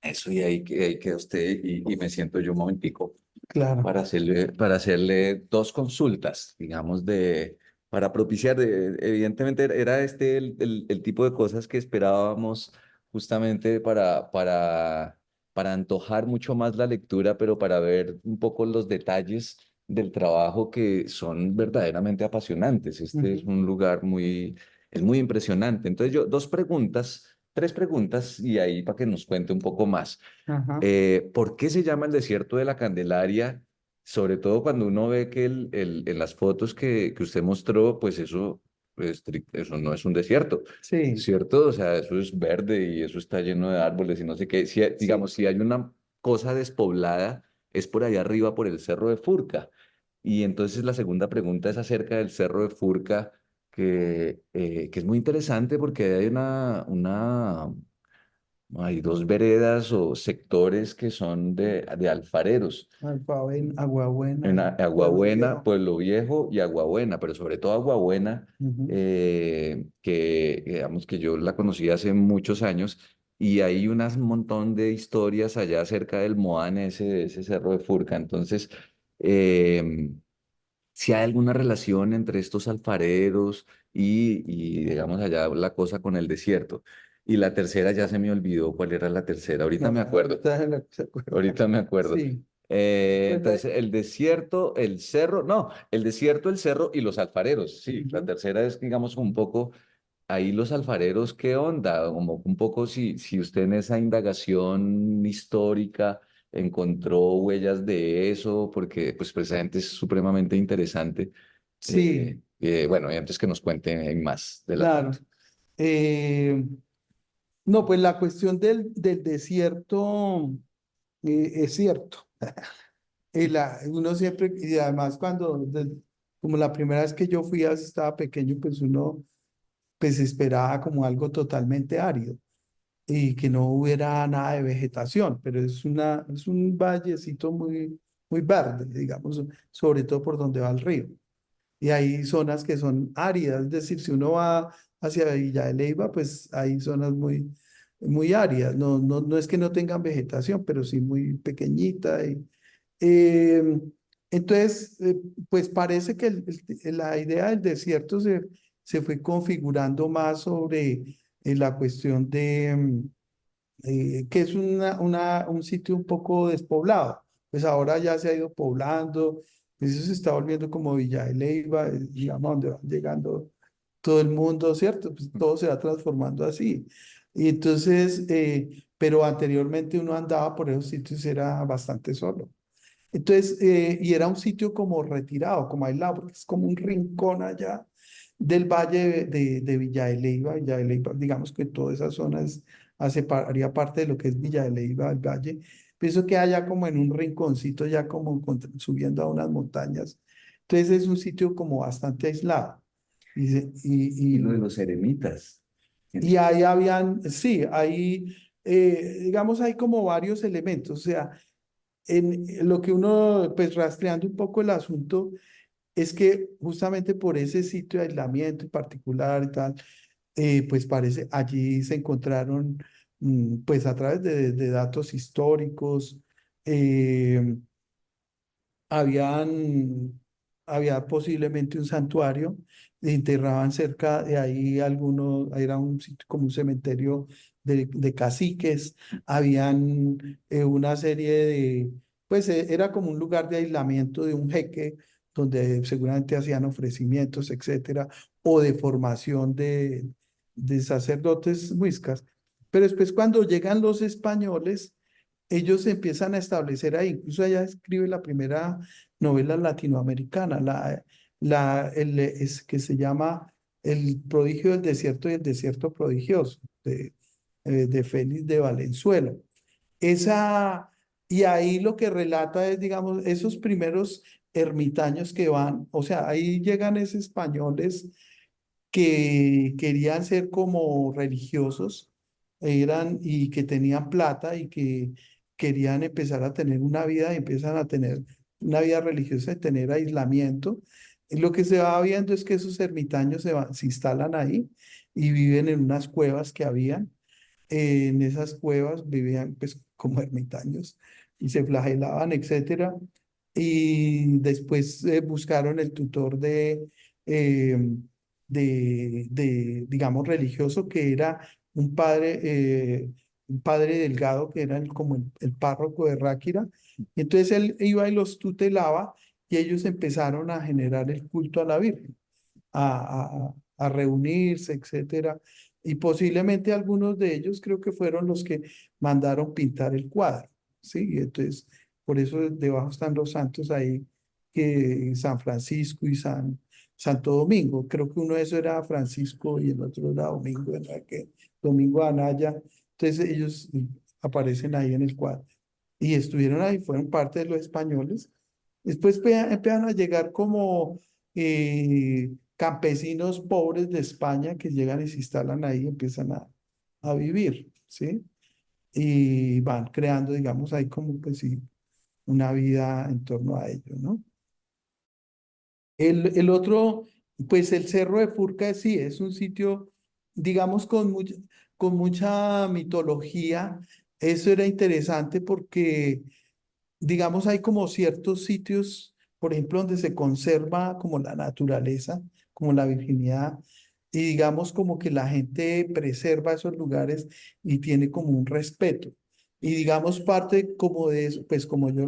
Eso y ahí queda usted y me siento yo un momentico claro. para hacerle dos consultas, digamos, para propiciar, evidentemente era este el tipo de cosas que esperábamos justamente para antojar mucho más la lectura, pero para ver un poco los detalles del trabajo que son verdaderamente apasionantes. Este es Ujú, un lugar es muy impresionante. Entonces yo, tres preguntas y ahí para que nos cuente un poco más. ajá. ¿Por qué se llama el desierto de la Candelaria? Sobre todo cuando uno ve que en las fotos que usted mostró, pues eso no es un desierto, Sí, ¿cierto? O sea, eso es verde y eso está lleno de árboles y no sé qué. Si, sí. digamos, si hay una cosa despoblada, es por allá arriba, por el Cerro de Furca. Y entonces la segunda pregunta es acerca del Cerro de Furca, que es muy interesante porque hay dos veredas o sectores que son de alfareros. Aguabuena En y Pueblo Aguabuena, Viejo. Pueblo Viejo y Aguabuena, pero sobre todo Aguabuena, Ujú. que digamos que yo la conocí hace muchos años y hay un montón de historias allá cerca del Moán, ese cerro de Furca. Entonces, eh, si hay alguna relación entre estos alfareros digamos, allá la cosa con el desierto. Y la tercera ya se me olvidó cuál era la tercera. Ahorita No, me acuerdo. ahorita se acuerda. Ahorita me acuerdo. Sí, pues Entonces, el desierto, el cerro, no, el desierto, el cerro y los alfareros. Sí, la ujú. tercera es, digamos, un poco ahí los alfareros, ¿qué onda? Como un poco si usted en esa indagación histórica encontró huellas de eso, porque pues precisamente es supremamente interesante. Sí, Bueno, y antes que nos cuente más del claro. asunto. Eh, no, pues la cuestión del desierto es cierto. Uno siempre, y además como la primera vez que yo fui, estaba pequeño, pues uno pues esperaba como algo totalmente árido y que no hubiera nada de vegetación, pero es un vallecito muy verde, digamos, sobre todo por donde va el río. Y hay zonas que son áridas, es decir, si uno va hacia Villa de Leyva, pues hay zonas muy áridas. No es que no tengan vegetación, pero sí muy pequeñita. Eh, entonces, pues parece que la idea del desierto se fue configurando más sobre la cuestión que es un sitio un poco despoblado. Pues ahora ya se ha ido poblando, pues eso se está volviendo como Villa de Leyva, digamos, donde van llegando. todo el mundo, ¿cierto? Pues todo se va transformando así. Y entonces, pero anteriormente uno andaba por esos sitios y era bastante solo. Entonces, y era un sitio como retirado, como aislado, porque es como un rincón allá del valle de Villa de Leyva. Villa de Leyva, digamos que toda esa zona haría parte de lo que es Villa de Leyva, el valle. Pienso que allá como en un rinconcito, ya como subiendo a unas montañas. Entonces es un sitio como bastante aislado. Y, se- Y lo de y, los eremitas. y ahí habían, sí, ahí, digamos, hay como varios elementos. O sea, en lo que uno, pues rastreando un poco el asunto, es que justamente por ese sitio de aislamiento en particular y tal, pues parece, allí se encontraron, pues a través de datos históricos, eh, habían, había posiblemente un santuario, enterraban cerca de ahí algunos, era un sitio como un cementerio de caciques, habían una serie pues era como un lugar de aislamiento de un jeque, donde seguramente hacían ofrecimientos, etcétera, o de formación de sacerdotes muiscas. Pero después cuando llegan los españoles, ellos se empiezan a establecer ahí. Incluso ella escribe la primera novela latinoamericana, que se llama El prodigio del desierto y el desierto prodigioso, de Félix de Valenzuela. Esa, y ahí lo que relata es, digamos, esos primeros ermitaños que van, o sea, ahí llegan esos españoles que querían ser como religiosos, y que tenían plata y que querían empezar a tener una vida, y empiezan a tener una vida religiosa y tener aislamiento. Y lo que se va viendo es que esos ermitaños se instalan ahí y viven en unas cuevas que habían. En esas cuevas vivían pues como ermitaños y se flagelaban, etcétera. Y después buscaron el tutor eh, digamos, religioso, que era un padre Delgado, que era como el párroco de Ráquira. Entonces él iba y los tutelaba y ellos empezaron a generar el culto a la Virgen, a reunirse, etcétera. Y posiblemente algunos de ellos creo que fueron los que mandaron pintar el cuadro, ¿sí? Y entonces, por eso debajo están los santos ahí, que San Francisco y Santo Domingo. Creo que uno de esos era Francisco y el otro era Domingo, ¿verdad? Domingo Anaya. Entonces ellos aparecen ahí en el cuadro. Y estuvieron ahí, fueron parte de los españoles. Después empiezan a llegar como campesinos pobres de España que llegan y se instalan ahí y empiezan a vivir, ¿sí? Y van creando, digamos, ahí como pues sí, una vida en torno a ello, ¿no? El otro, pues el Cerro de Furca sí, es un sitio, digamos, con mucha mitología. Eso era interesante porque digamos, hay como ciertos sitios, por ejemplo, donde se conserva como la naturaleza, como la virginidad, y digamos como que la gente preserva esos lugares y tiene como un respeto. Y digamos, parte como de eso, pues como yo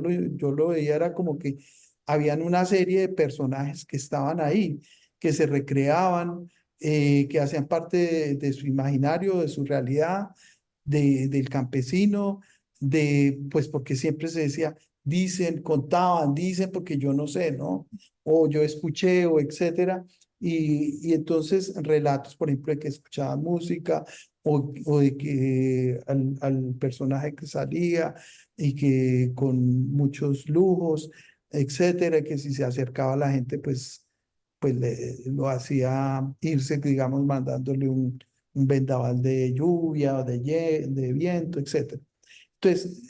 lo veía, era como que habían una serie de personajes que estaban ahí, que se recreaban, que hacían parte de su imaginario, de su realidad, del campesino, pues porque siempre se decía, dicen, contaban, dicen porque yo no sé, ¿no? O yo escuché, o etcétera. Y entonces relatos, por ejemplo, de que escuchaban música, o de que al personaje que salía y que con muchos lujos, etcétera, que si se acercaba a la gente, pues lo hacía irse, digamos, mandándole un vendaval de lluvia, o de viento, etcétera. Entonces,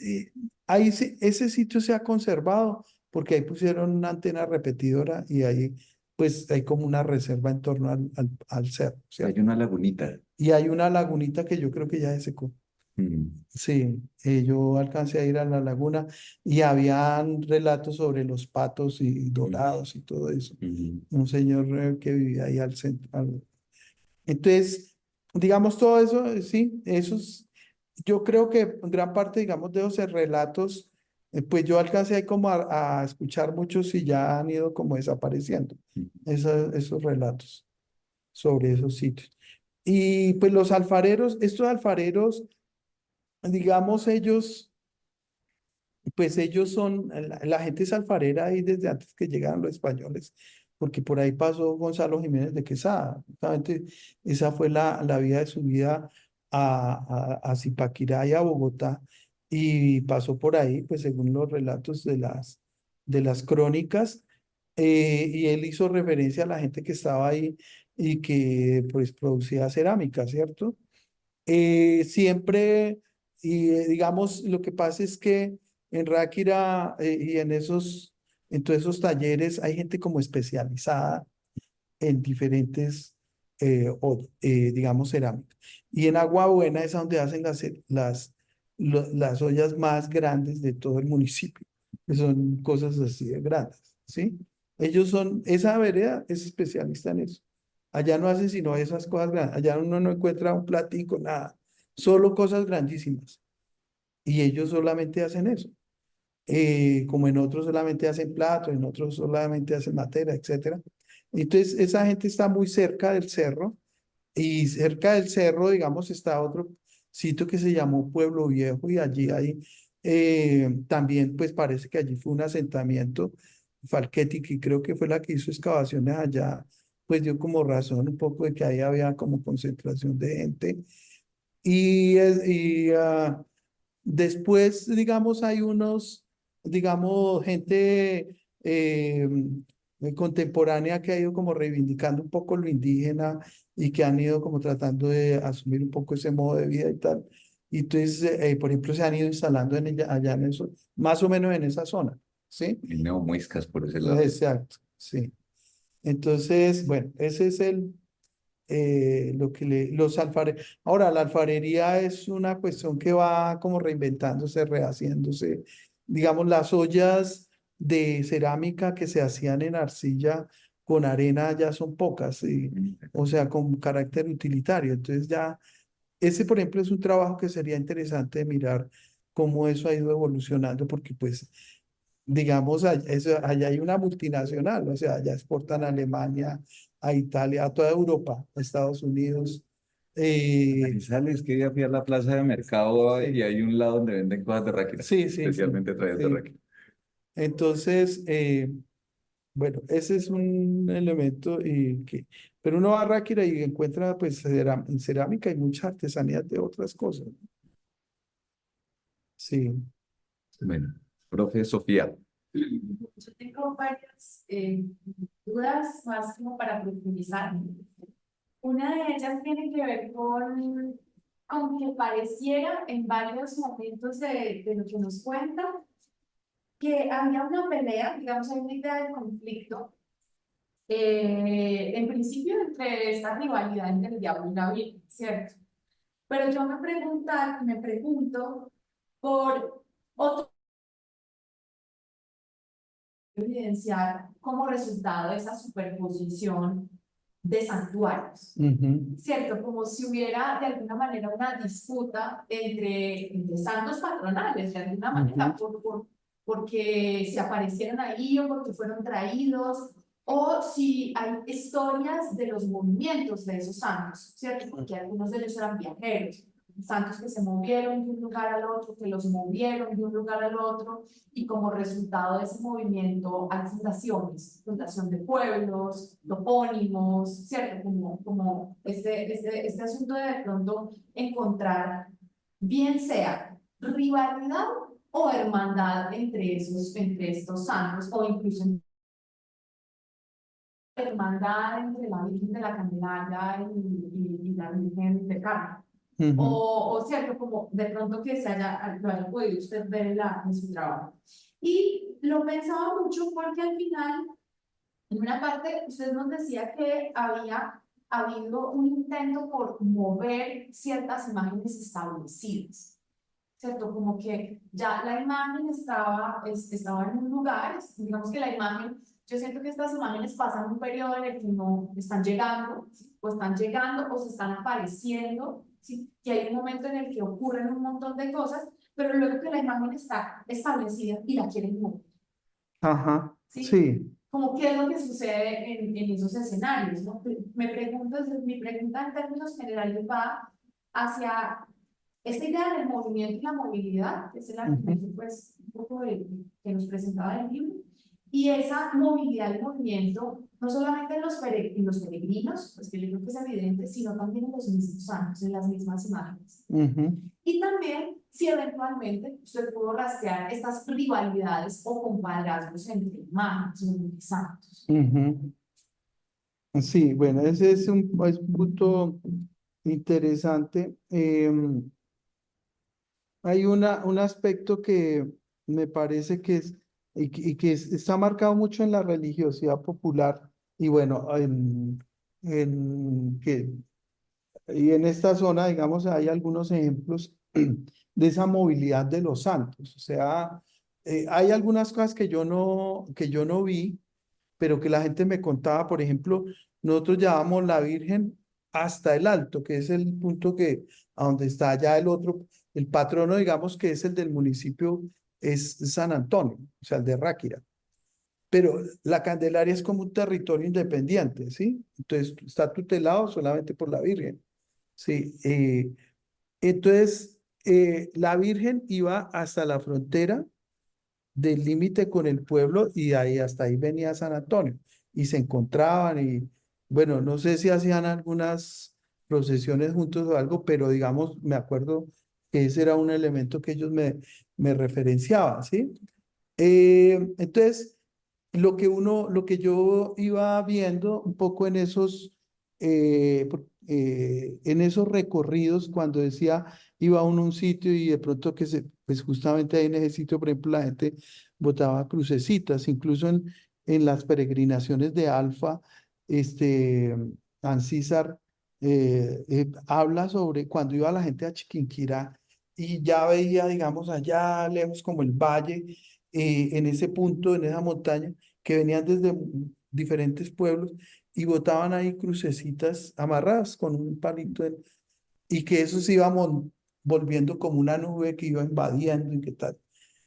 ahí ese sitio se ha conservado porque ahí pusieron una antena repetidora y ahí pues hay como una reserva en torno al cerro, Hay ¿cierto? una lagunita. Y hay una lagunita que yo creo que ya se secó. Mm. Sí, yo alcancé a ir a la laguna y habían relatos sobre los patos y dorados y todo eso. Ujú. Un señor que vivía ahí al centro. Entonces, digamos todo eso, sí, esos, yo creo que gran parte, digamos, de esos relatos, pues yo alcancé ahí como a escuchar muchos y ya han ido como desapareciendo, esos relatos. sobre esos sitios. Y pues los alfareros, estos alfareros, digamos, pues ellos son, la gente es alfarera ahí desde antes que llegaran los españoles, porque por ahí pasó Gonzalo Jiménez de Quesada. Justamente esa fue la vida de su vida a Zipaquirá y a Bogotá, y pasó por ahí, pues según los relatos de las crónicas, y él hizo referencia a la gente que estaba ahí y que pues producía cerámica, ¿cierto? Siempre, y digamos, lo que pasa es que en Ráquira y en todos esos talleres hay gente como especializada en diferentes, digamos, cerámicas. Y en Agua Buena es donde hacen las ollas más grandes de todo el municipio, que son cosas así de grandes, ¿sí? Esa vereda es especialista en eso. Allá no hacen sino esas cosas grandes. Allá uno no encuentra un platico, nada. Solo cosas grandísimas. Y ellos solamente hacen eso. Como en otros solamente hacen platos, en otros solamente hacen materia, etcétera. Entonces, esa gente está muy cerca del cerro, y cerca del cerro, digamos, está otro sitio que se llamó Pueblo Viejo, y allí hay también, pues parece que allí fue un asentamiento Falquetti, que creo que fue la que hizo excavaciones allá, pues dio como razón un poco de que ahí había como concentración de gente. Y después, digamos, hay unos, digamos, gente contemporánea que ha ido como reivindicando un poco lo indígena, y que han ido como tratando de asumir un poco ese modo de vida y tal. Y entonces, por ejemplo, se han ido instalando allá en eso, más o menos en esa zona, ¿sí? Y neomuiscas por ese lado. Exacto, sí. Entonces, bueno, ese es los alfareros. Ahora, la alfarería es una cuestión que va como reinventándose, rehaciéndose. Digamos, las ollas de cerámica que se hacían en arcilla con arena ya son pocas, o sea, con carácter utilitario. Entonces ya, ese por ejemplo es un trabajo que sería interesante de mirar cómo eso ha ido evolucionando, porque pues digamos, allá hay una multinacional, o sea, allá exportan a Alemania, a Italia, a toda Europa, a Estados Unidos. Manizales, que día fui a la plaza de mercado y Sí, hay un lado donde venden cosas de Ráquira, sí, sí, sí, especialmente traídas de sí. Ráquira. Entonces, bueno, ese es un elemento pero uno va a Ráquira y encuentra pues en cerámica y muchas artesanías de otras cosas. Sí. Bueno, profe Sofía. Yo tengo varias dudas más como para profundizar. Una de ellas tiene que ver con que pareciera en varios momentos de lo que nos cuenta que había una pelea, digamos, hay una idea de conflicto, en principio entre esta rivalidad entre el diablo y la virgen, ¿cierto? Pero yo me pregunto por otro evidenciar como resultado de esa superposición de santuarios, Ujú, ¿cierto? Como si hubiera de alguna manera una disputa entre santos patronales, de alguna manera, porque se aparecieron ahí o porque fueron traídos, o si hay historias de los movimientos de esos santos, ¿cierto? Porque algunos de ellos eran viajeros, santos que se movieron de un lugar al otro, que los movieron de un lugar al otro, y como resultado de ese movimiento hay fundaciones, fundación de pueblos, topónimos, ¿cierto? Como este asunto de pronto encontrar, bien sea rivalidad o hermandad entre estos santos, o incluso hermandad entre la Virgen de la Candelaria y la Virgen de Carmen. ujú. O cierto, como de pronto que lo haya podido usted ver en su trabajo. Y lo pensaba mucho porque al final, en una parte, usted nos decía que había habido un intento por mover ciertas imágenes establecidas, ¿cierto? Como que ya la imagen estaba en un lugar, digamos que la imagen, yo siento que estas imágenes pasan un periodo en el que no están llegando, ¿sí? O están llegando o se están apareciendo, ¿sí? Y hay un momento en el que ocurren un montón de cosas, pero luego que la imagen está establecida y la quieren mover, Ajá, ¿sí? sí. como qué es lo que sucede en esos escenarios, ¿no? Mi pregunta en términos generales va hacia esta idea del movimiento y la movilidad, que es el argumento, pues, un poco que nos presentaba el libro, y esa movilidad y movimiento, no solamente en en los peregrinos, pues que yo creo que es evidente, sino también en los mismos santos, en las mismas imágenes. Y también si eventualmente usted pudo rastrear estas rivalidades o compadrazgos entre imágenes y santos. Sí, bueno, ese es un punto interesante. Hay un aspecto que me parece que es, está marcado mucho en la religiosidad popular y bueno, y en esta zona, digamos, hay algunos ejemplos de esa movilidad de los santos. O sea, hay algunas cosas que yo no vi, pero que la gente me contaba. Por ejemplo, nosotros llevamos la Virgen hasta el Alto, que es el punto a donde está ya el patrono, digamos, que es el del municipio, es San Antonio, o sea, el de Ráquira. Pero la Candelaria es como un territorio independiente, ¿sí? Entonces está tutelado solamente por la Virgen, ¿sí? Entonces, la Virgen iba hasta la frontera del límite con el pueblo y de ahí hasta ahí venía San Antonio y se encontraban y bueno, no sé si hacían algunas procesiones juntos o algo, pero digamos, me acuerdo que ese era un elemento que ellos me referenciaban, ¿sí? Entonces, lo que yo iba viendo un poco en esos recorridos, cuando decía, iba uno a un sitio y de pronto pues justamente ahí en ese sitio, por ejemplo, la gente botaba crucecitas, incluso en las peregrinaciones de Alfa, Ancísar habla sobre cuando iba la gente a Chiquinquirá y ya veía, digamos, allá lejos como el valle, en ese punto, en esa montaña, que venían desde diferentes pueblos y botaban ahí crucecitas amarradas con un palito y que eso se iba volviendo como una nube que iba invadiendo y qué tal.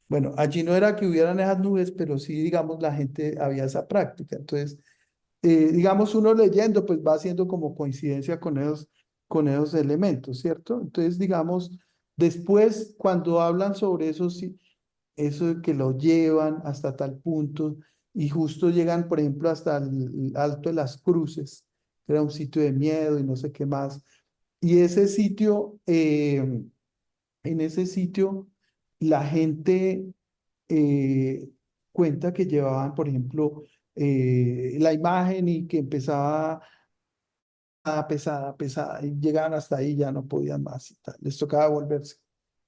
Bueno, allí no era que hubieran esas nubes, pero sí, digamos, la gente había esa práctica. Entonces, digamos, uno leyendo, pues va haciendo como coincidencia con esos elementos, ¿cierto? Entonces, digamos, después, cuando hablan sobre eso, sí, eso de que lo llevan hasta tal punto y justo llegan, por ejemplo, hasta el Alto de las Cruces, que era un sitio de miedo y no sé qué más. Y ese sitio, en ese sitio, la gente cuenta que llevaban, por ejemplo, la imagen y que empezaba pesada, pesada, y llegaban hasta ahí, ya no podían más y tal. Les tocaba volverse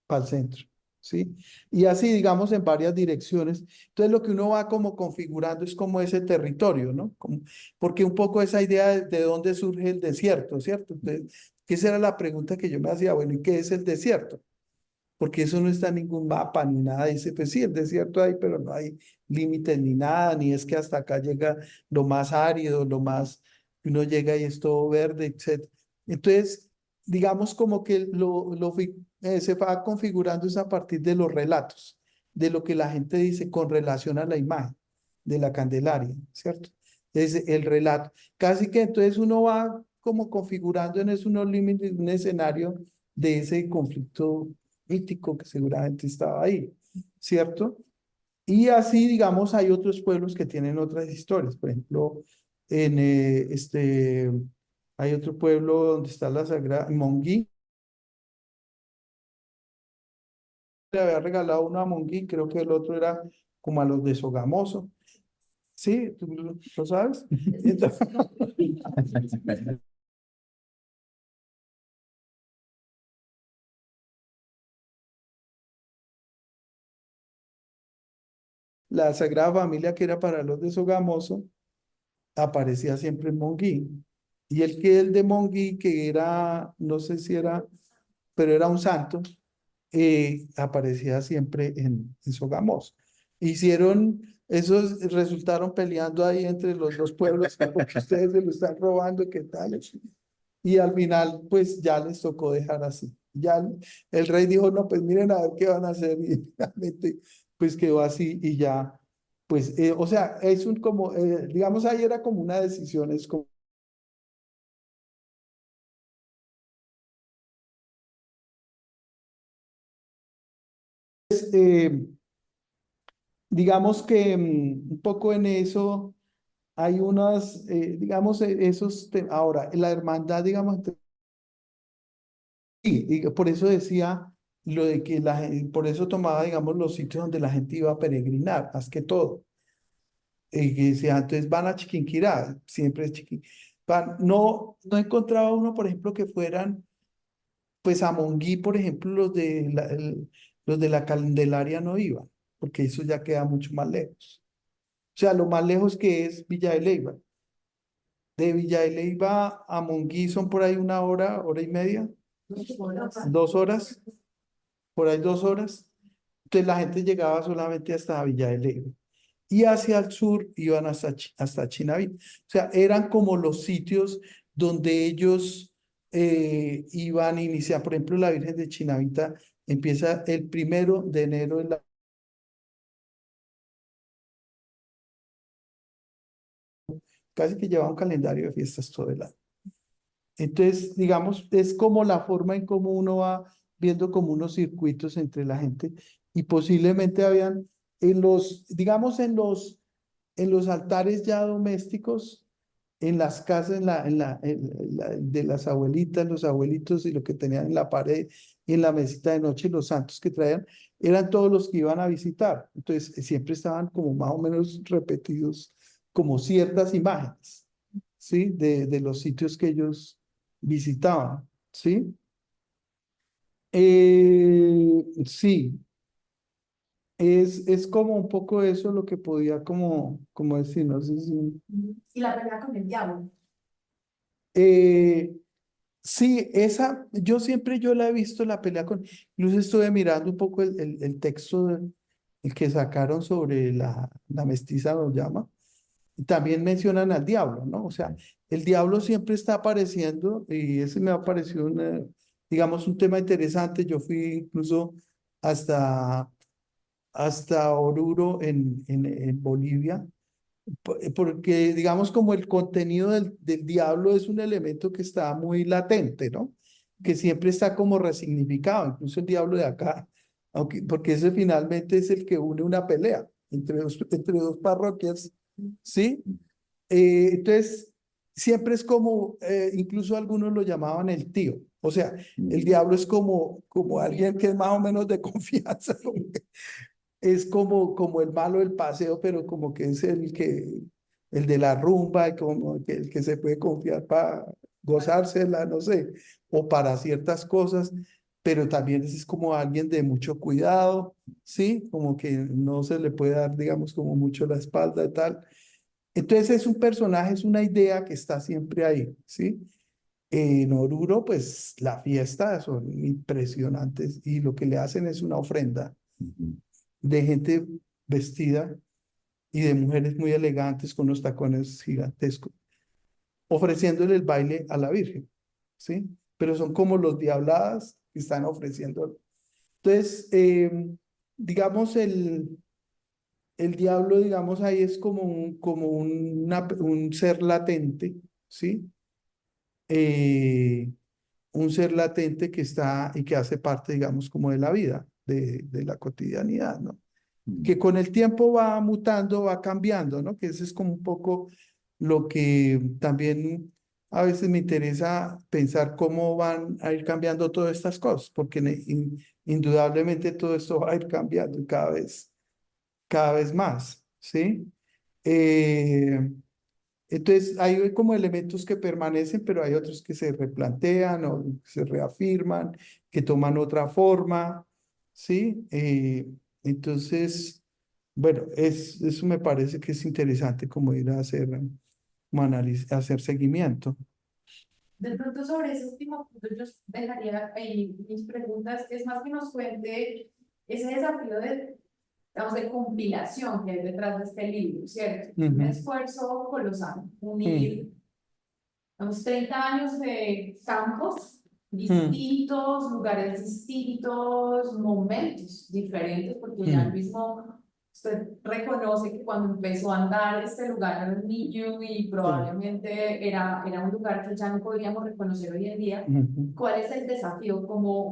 para el centro, ¿sí? Y así, digamos, en varias direcciones. Entonces, lo que uno va como configurando es como ese territorio, ¿no? Porque un poco esa idea de dónde surge el desierto, ¿cierto? Entonces, que esa era la pregunta que yo me hacía, bueno, ¿y qué es el desierto? Porque eso no está en ningún mapa ni nada. Dice, pues sí, el desierto hay, pero no hay límites ni nada, ni es que hasta acá llega lo más árido, uno llega y es todo verde, etc. Entonces, digamos como que se va configurando es a partir de los relatos, de lo que la gente dice con relación a la imagen de la Candelaria, ¿cierto? Es el relato. Casi que entonces uno va como configurando en eso unos límites, un escenario de ese conflicto mítico que seguramente estaba ahí, ¿cierto? Y así, digamos, hay otros pueblos que tienen otras historias. Por ejemplo, hay otro pueblo donde está la Sagrada, Monguí. Le había regalado uno a Monguí, creo que el otro era como a los de Sogamoso. ¿Sí? ¿Tú lo sabes? Entonces, la Sagrada Familia, que era para los de Sogamoso, aparecía siempre en Monguí. Y el de Monguí, que era, no sé si era, pero era un santo, aparecía siempre en Sogamoso. Esos resultaron peleando ahí entre los dos pueblos, porque ustedes se lo están robando, ¿qué tal? Y al final, pues ya les tocó dejar así. Ya el rey dijo, no, pues miren a ver qué van a hacer. Y finalmente, pues quedó así y ya pues, o sea, es un como, digamos, ahí era como una decisión, es como, eh, digamos que un poco en eso hay unas, digamos, ahora, la hermandad, digamos, sí, y por eso decía lo de que por eso tomaba, digamos, los sitios donde la gente iba a peregrinar, más que todo. Que decía, entonces van a Chiquinquirá, siempre es Chiquinquirá. No encontraba uno, por ejemplo, que fueran, pues a Monguí, por ejemplo, los de la Candelaria no iban, porque eso ya queda mucho más lejos. O sea, lo más lejos que es Villa de Leyva. De Villa de Leyva a Monguí son por ahí 1 hora, 1 hora y media, 2 horas, por ahí 2 horas. Entonces la gente llegaba solamente hasta Villa de Leyva. Y hacia el sur iban hasta Chinavita. O sea, eran como los sitios donde ellos iban a iniciar. Por ejemplo, la Virgen de Chinavita empieza el 1 de enero en casi que lleva un calendario de fiestas todo el año. Entonces, digamos, es como la forma en cómo uno va viendo como unos circuitos entre la gente y posiblemente habían digamos, en los altares ya domésticos, en las casas de las abuelitas, los abuelitos y lo que tenían en la pared y en la mesita de noche, los santos que traían, eran todos los que iban a visitar. Entonces, siempre estaban como más o menos repetidos como ciertas imágenes, ¿sí? De los sitios que ellos visitaban, ¿sí? Sí, es como un poco eso lo que podía como decir, no sé si... Y la pelea con el diablo. Eh, sí, yo la he visto la pelea incluso estuve mirando un poco el texto el que sacaron sobre la mestiza lo llama, y también mencionan al diablo, ¿no? O sea, el diablo siempre está apareciendo y ese me ha parecido digamos, un tema interesante. Yo fui incluso hasta, hasta Oruro en Bolivia porque digamos como el contenido del diablo es un elemento que está muy latente, ¿no? Que siempre está como resignificado, incluso el diablo de acá, porque ese finalmente es el que une una pelea entre dos parroquias, ¿sí? Entonces, siempre es como, incluso algunos lo llamaban el tío, o sea, el diablo es como alguien que es más o menos de confianza, ¿no? Es como el malo del paseo, pero como que es el de la rumba, como que el que se puede confiar para gozársela, no sé, o para ciertas cosas, pero también es como alguien de mucho cuidado, ¿sí? Como que no se le puede dar, digamos, como mucho la espalda y tal. Entonces es un personaje, es una idea que está siempre ahí, ¿sí? En Oruro, pues la fiesta son impresionantes y lo que le hacen es una ofrenda de gente vestida y de mujeres muy elegantes con los tacones gigantescos, ofreciéndole el baile a la Virgen, ¿sí? Pero son como los diabladas que están ofreciendo. Entonces, digamos, el diablo, digamos, ahí es como un ser latente, ¿sí? Un ser latente que está y que hace parte, digamos, como de la vida, de la cotidianidad, ¿no? Que con el tiempo va mutando, va cambiando, ¿no? Que ese es como un poco lo que también a veces me interesa pensar cómo van a ir cambiando todas estas cosas, porque indudablemente todo esto va a ir cambiando y cada vez más, ¿sí? Eh, entonces, hay como elementos que permanecen, pero hay otros que se replantean o se reafirman, que toman otra forma, ¿sí? Entonces, bueno, eso me parece que es interesante como ir a hacer, hacer seguimiento. De pronto sobre ese último punto yo dejaría ahí mis preguntas, es más que nos cuente ese desafío digamos, de compilación que hay detrás de este libro, ¿cierto? Un esfuerzo colosal, unir unos 30 años de campos distintos, lugares distintos, momentos diferentes, porque ya el mismo usted reconoce que cuando empezó a andar este lugar era un niño y probablemente era un lugar que ya no podríamos reconocer hoy en día. Ujú. ¿Cuál es el desafío?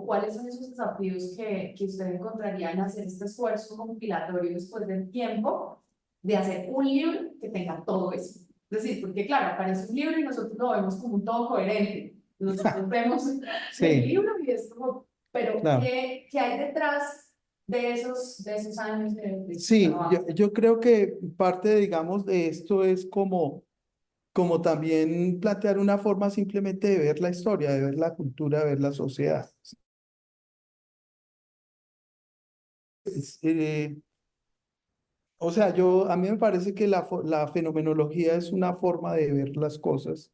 ¿Cuáles son esos desafíos que usted encontraría en hacer este esfuerzo compilatorio después del tiempo de hacer un libro que tenga todo eso? Es decir, porque claro, aparece un libro y nosotros lo vemos como un todo coherente. Nosotros vemos el Sí, libro y es como, pero claro. ¿qué hay detrás de esos años de Sí, trabajo? yo creo que parte, digamos, de esto es como también plantear una forma simplemente de ver la historia, de ver la cultura, de ver la sociedad. Es, o sea, a mí me parece que la fenomenología es una forma de ver las cosas,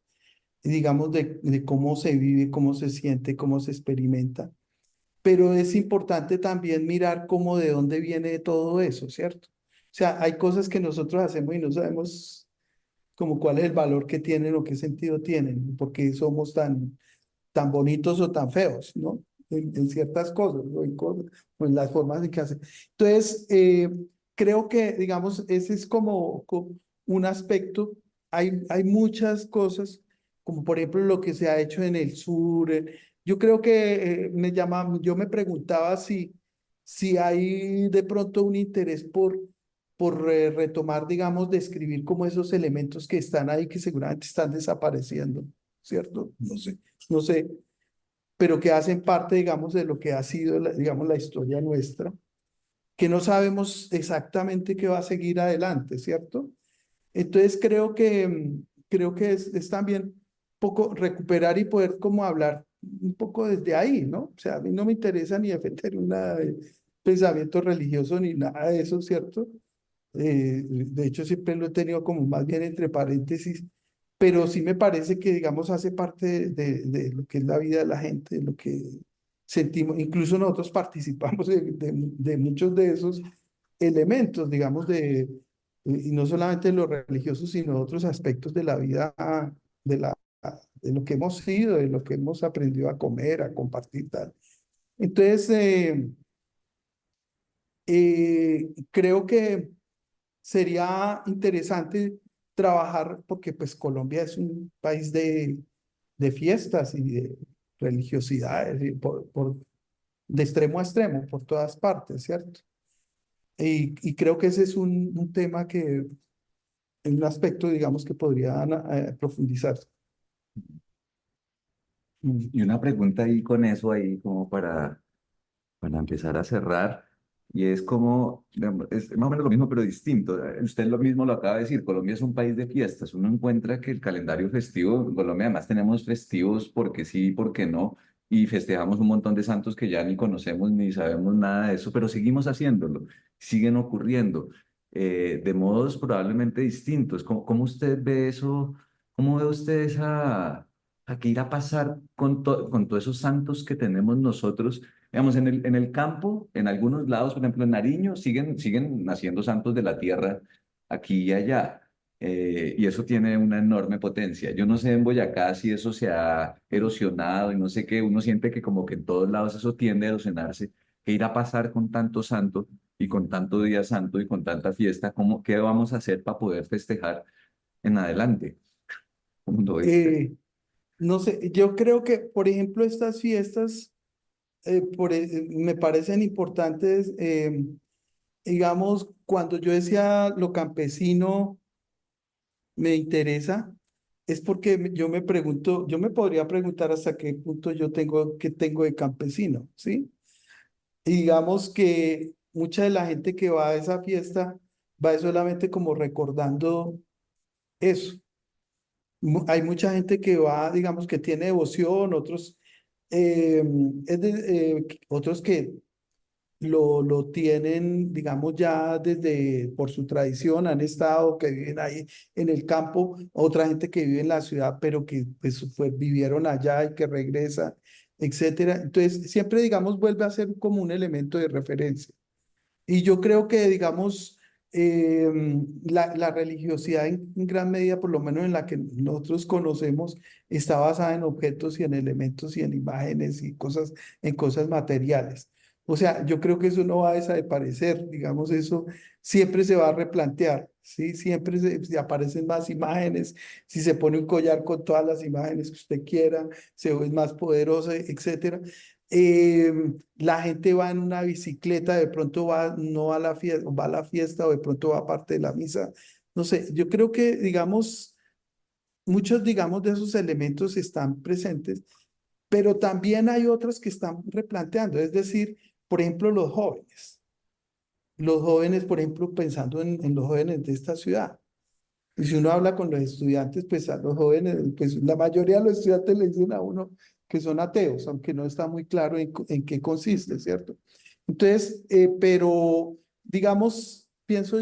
digamos, de cómo se vive, cómo se siente, cómo se experimenta. Pero es importante también mirar cómo de dónde viene todo eso, ¿cierto? O sea, hay cosas que nosotros hacemos y no sabemos como cuál es el valor que tienen o qué sentido tienen, por qué somos tan bonitos o tan feos, ¿no? En ciertas cosas, o en las formas en que hacen. Entonces, creo que, digamos, ese es como un aspecto. Hay muchas cosas, como por ejemplo lo que se ha hecho en el sur. Yo creo que yo me preguntaba si hay de pronto un interés por retomar, digamos, describir como esos elementos que están ahí, que seguramente están desapareciendo, ¿cierto? No sé, pero que hacen parte, digamos, de lo que ha sido, digamos, la historia nuestra, que no sabemos exactamente qué va a seguir adelante, ¿cierto? Entonces creo que es también poco recuperar y poder como hablar un poco desde ahí, ¿no? O sea, a mí no me interesa ni defender nada de pensamiento religioso ni nada de eso, ¿cierto? De hecho, siempre lo he tenido como más bien entre paréntesis, pero sí me parece que, digamos, hace parte de lo que es la vida de la gente, de lo que sentimos. Incluso nosotros participamos de muchos de esos elementos, digamos, y no solamente de lo religioso, sino de otros aspectos de la vida, de, la, de lo que hemos sido, de lo que hemos aprendido a comer, a compartir, tal. Entonces, creo que sería interesante trabajar porque pues Colombia es un país de fiestas y de religiosidades y de extremo a extremo, por todas partes, ¿cierto? Y creo que ese es un tema que, un aspecto, digamos, que podría profundizarse. Mm. Y una pregunta ahí con eso, ahí como para empezar a cerrar, y es como, digamos, es más o menos lo mismo, pero distinto. Usted lo mismo lo acaba de decir, Colombia es un país de fiestas. Uno encuentra que el calendario festivo, en Colombia además tenemos festivos porque sí, porque no, y festejamos un montón de santos que ya ni conocemos ni sabemos nada de eso, pero seguimos haciéndolo, siguen ocurriendo, de modos probablemente distintos. ¿Cómo usted ve eso? ¿Cómo ve usted a qué irá a pasar con todos esos santos que tenemos nosotros? Digamos, en el campo, en algunos lados, por ejemplo, en Nariño, siguen naciendo santos de la tierra aquí y allá. Y eso tiene una enorme potencia. Yo no sé en Boyacá si eso se ha erosionado y no sé qué. Uno siente que como que en todos lados eso tiende a erosionarse. ¿Qué irá a pasar con tanto santo y con tanto día santo y con tanta fiesta? ¿Qué vamos a hacer para poder festejar en adelante? ¿Cómo lo ve usted? No sé, yo creo que, por ejemplo, estas fiestas me parecen importantes, digamos, cuando yo decía lo campesino me interesa, es porque yo me pregunto, yo me podría preguntar hasta qué punto qué tengo de campesino, ¿sí? Y digamos que mucha de la gente que va a esa fiesta va solamente como recordando eso. Hay mucha gente que va, digamos, que tiene devoción, eh, otros que lo tienen, digamos, ya por su tradición, han estado, que viven ahí en el campo, otra gente que vive en la ciudad, pero que pues, vivieron allá y que regresa, etcétera. Entonces, siempre, digamos, vuelve a ser como un elemento de referencia. Y yo creo que, digamos, la religiosidad en gran medida, por lo menos en la que nosotros conocemos, está basada en objetos y en elementos y en imágenes y en cosas materiales. O sea, yo creo que eso no va a desaparecer, digamos, eso siempre se va a replantear, ¿sí? Siempre se aparecen más imágenes, si se pone un collar con todas las imágenes que usted quiera, se ve más poderoso, etcétera. La gente va en una bicicleta, de pronto va, no va a la fiesta, va a la fiesta o de pronto va a parte de la misa. No sé, yo creo que, digamos, muchos, digamos, de esos elementos están presentes, pero también hay otros que están replanteando, es decir, por ejemplo, los jóvenes. Los jóvenes, por ejemplo, pensando en los jóvenes de esta ciudad. Y si uno habla con los estudiantes, pues a los jóvenes, pues la mayoría de los estudiantes le dicen a uno que son ateos, aunque no está muy claro en qué consiste, ¿cierto? Entonces, pero digamos, pienso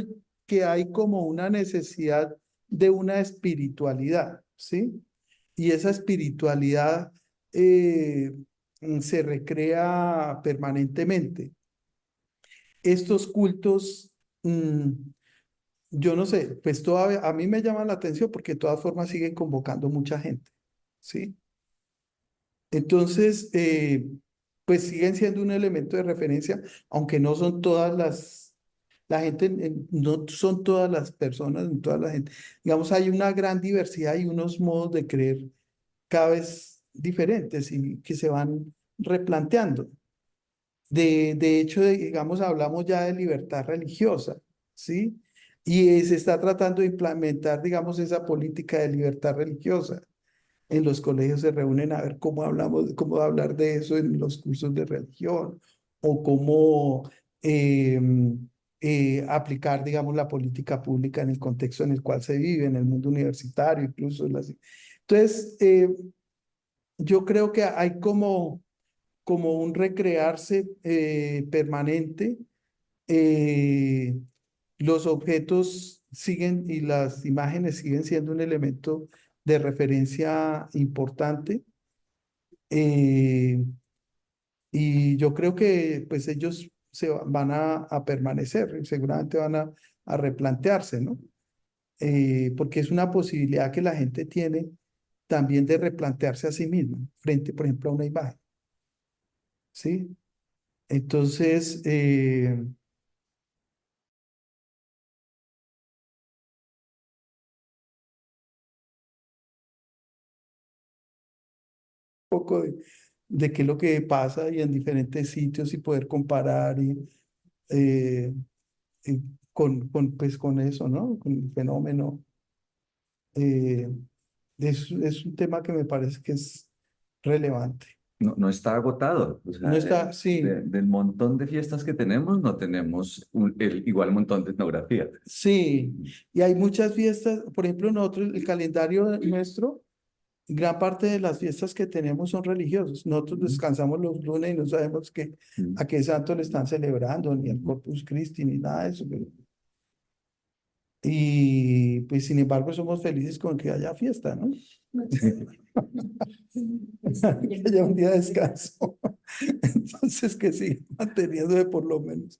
que hay como una necesidad de una espiritualidad, ¿sí? Y esa espiritualidad eh, se recrea permanentemente. Estos cultos, yo no sé, pues todavía a mí me llama la atención porque de todas formas siguen convocando mucha gente, ¿sí? Entonces, pues siguen siendo un elemento de referencia, aunque no son todas la gente, no son todas las personas, en toda la gente. Digamos, hay una gran diversidad y unos modos de creer cada vez diferentes y que se van replanteando. De hecho, digamos, hablamos ya de libertad religiosa, ¿sí? Y se está tratando de implementar, digamos, esa política de libertad religiosa. En los colegios se reúnen a ver cómo hablamos, cómo hablar de eso en los cursos de religión o cómo eh, aplicar, digamos, la política pública en el contexto en el cual se vive, en el mundo universitario, incluso. Entonces, yo creo que hay como un recrearse permanente. eh, los objetos siguen y las imágenes siguen siendo un elemento de referencia importante. eh, y yo creo que pues ellos van a permanecer, seguramente van a replantearse, ¿no? Porque es una posibilidad que la gente tiene también de replantearse a sí misma frente, por ejemplo, a una imagen, ¿sí? Entonces, poco de qué es lo que pasa y en diferentes sitios y poder comparar eh, y pues, con eso, ¿no? Con el fenómeno. Eh, es un tema que me parece que es relevante. No, no está agotado. O No sea, está, sí, del montón de fiestas que tenemos, no tenemos el igual montón de etnografía. sí. Y hay muchas fiestas, por ejemplo, nosotros, el calendario nuestro, gran parte de las fiestas que tenemos son religiosos. Nosotros descansamos los lunes y no sabemos a qué santo le están celebrando, ni al Corpus Christi, ni nada de eso. Y pues sin embargo somos felices con que haya fiesta, ¿no? Que haya un día de descanso. Entonces que siga manteniéndose por lo menos.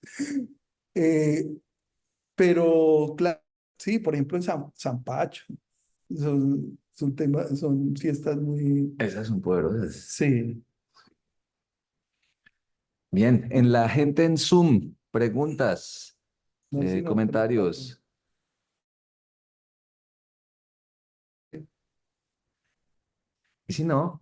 Eh, pero claro, sí, por ejemplo en San Pacho, son fiestas muy, Esas son poderosas. sí, Bien, en la gente en Zoom, preguntas, no hay sino preguntarlo. comentarios. Y si no,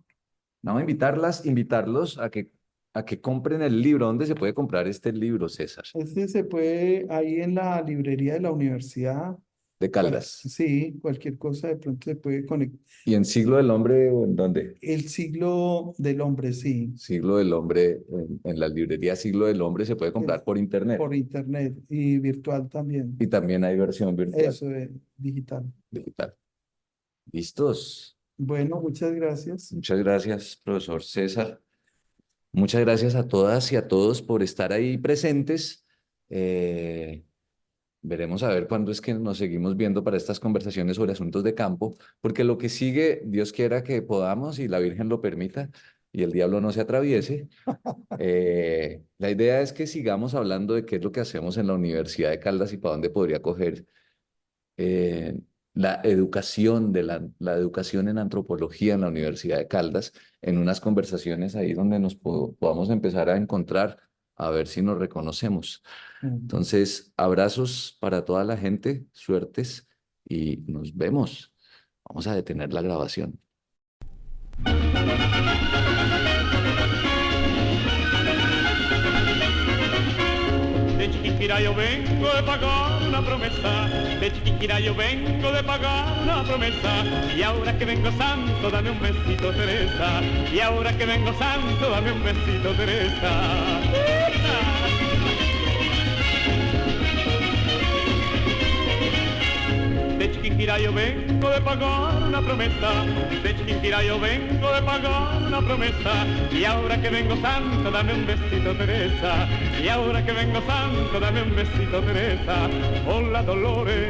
vamos a invitarlos a que compren el libro. ¿Dónde se puede comprar este libro, César? Este se puede ahí en la librería de la universidad, De Caldas. sí, cualquier cosa de pronto se puede conectar. ¿Y en Siglo del Hombre o en dónde? El siglo del hombre, sí. Siglo del Hombre, en la librería Siglo del Hombre se puede Es comprar por internet. por internet y virtual también. Y también hay versión virtual, Eso de digital. digital. ¿Listos? Bueno, muchas gracias. Muchas gracias, profesor César. Muchas gracias a todas y a todos por estar ahí presentes. Veremos a ver cuándo es que nos seguimos viendo para estas conversaciones sobre asuntos de campo, porque lo que sigue, Dios quiera que podamos y la Virgen lo permita y el diablo no se atraviese. La idea es que sigamos hablando de qué es lo que hacemos en la Universidad de Caldas y para dónde podría coger la educación la educación en antropología en la Universidad de Caldas, en unas conversaciones ahí donde nos podamos empezar a encontrar a ver si nos reconocemos. Mm. Entonces, abrazos para toda la gente, suertes y nos vemos. Vamos a detener la grabación. De Chiquinquirá yo vengo de pagar una promesa, de Chiquinquirá yo vengo de pagar una promesa, y ahora que vengo santo, dame un besito, Teresa, y ahora que vengo santo, dame un besito, Teresa. De Chiquinquirá yo vengo de pagar una promesa, de Chiquinquirá yo vengo de pagar una promesa, y ahora que vengo santo, dame un besito, Teresa, y ahora que vengo santo, dame un besito, Teresa. Hola, Dolores,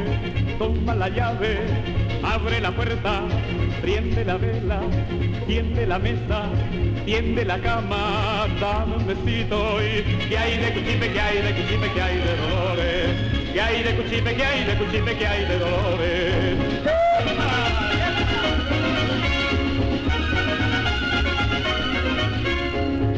toma la llave, abre la puerta, prende la vela, tiende la mesa, tiende la cama, dame un besito. Y que hay de Cuchipe, que hay de Cuchipe, que hay de Dolores, que hay de Cuchipe, que hay de Cuchipe, que hay de Dolores.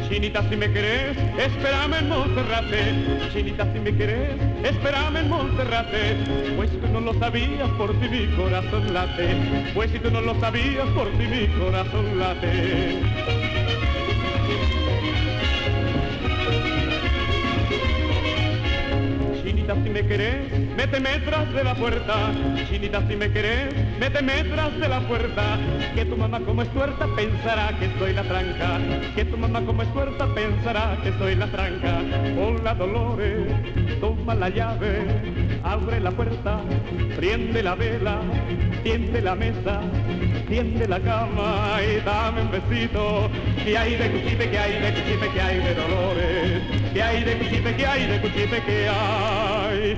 Chinita, si me querés, espérame en Monserrate. Chinita, si me querés, espérame en Monserrate. Pues si tú no lo sabías, por ti mi corazón late. Pues si tú no lo sabías, por ti mi corazón late. Chinita, si me querés, méteme tras de la puerta. Chinita, si me querés, méteme tras de la puerta. Que tu mamá como es tuerta pensará que soy la tranca. Que tu mamá como es tuerta pensará que soy la tranca. Hola, Dolores, toma la llave, abre la puerta, prende la vela, tiende la mesa, tiende la cama y dame un besito. Que hay de Cuchipe, que hay de Cuchipe, que hay de Dolores, que hay de Cuchipe, que hay de Cuchipe, que hay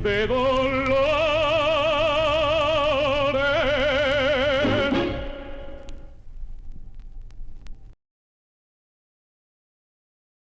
de Dolores.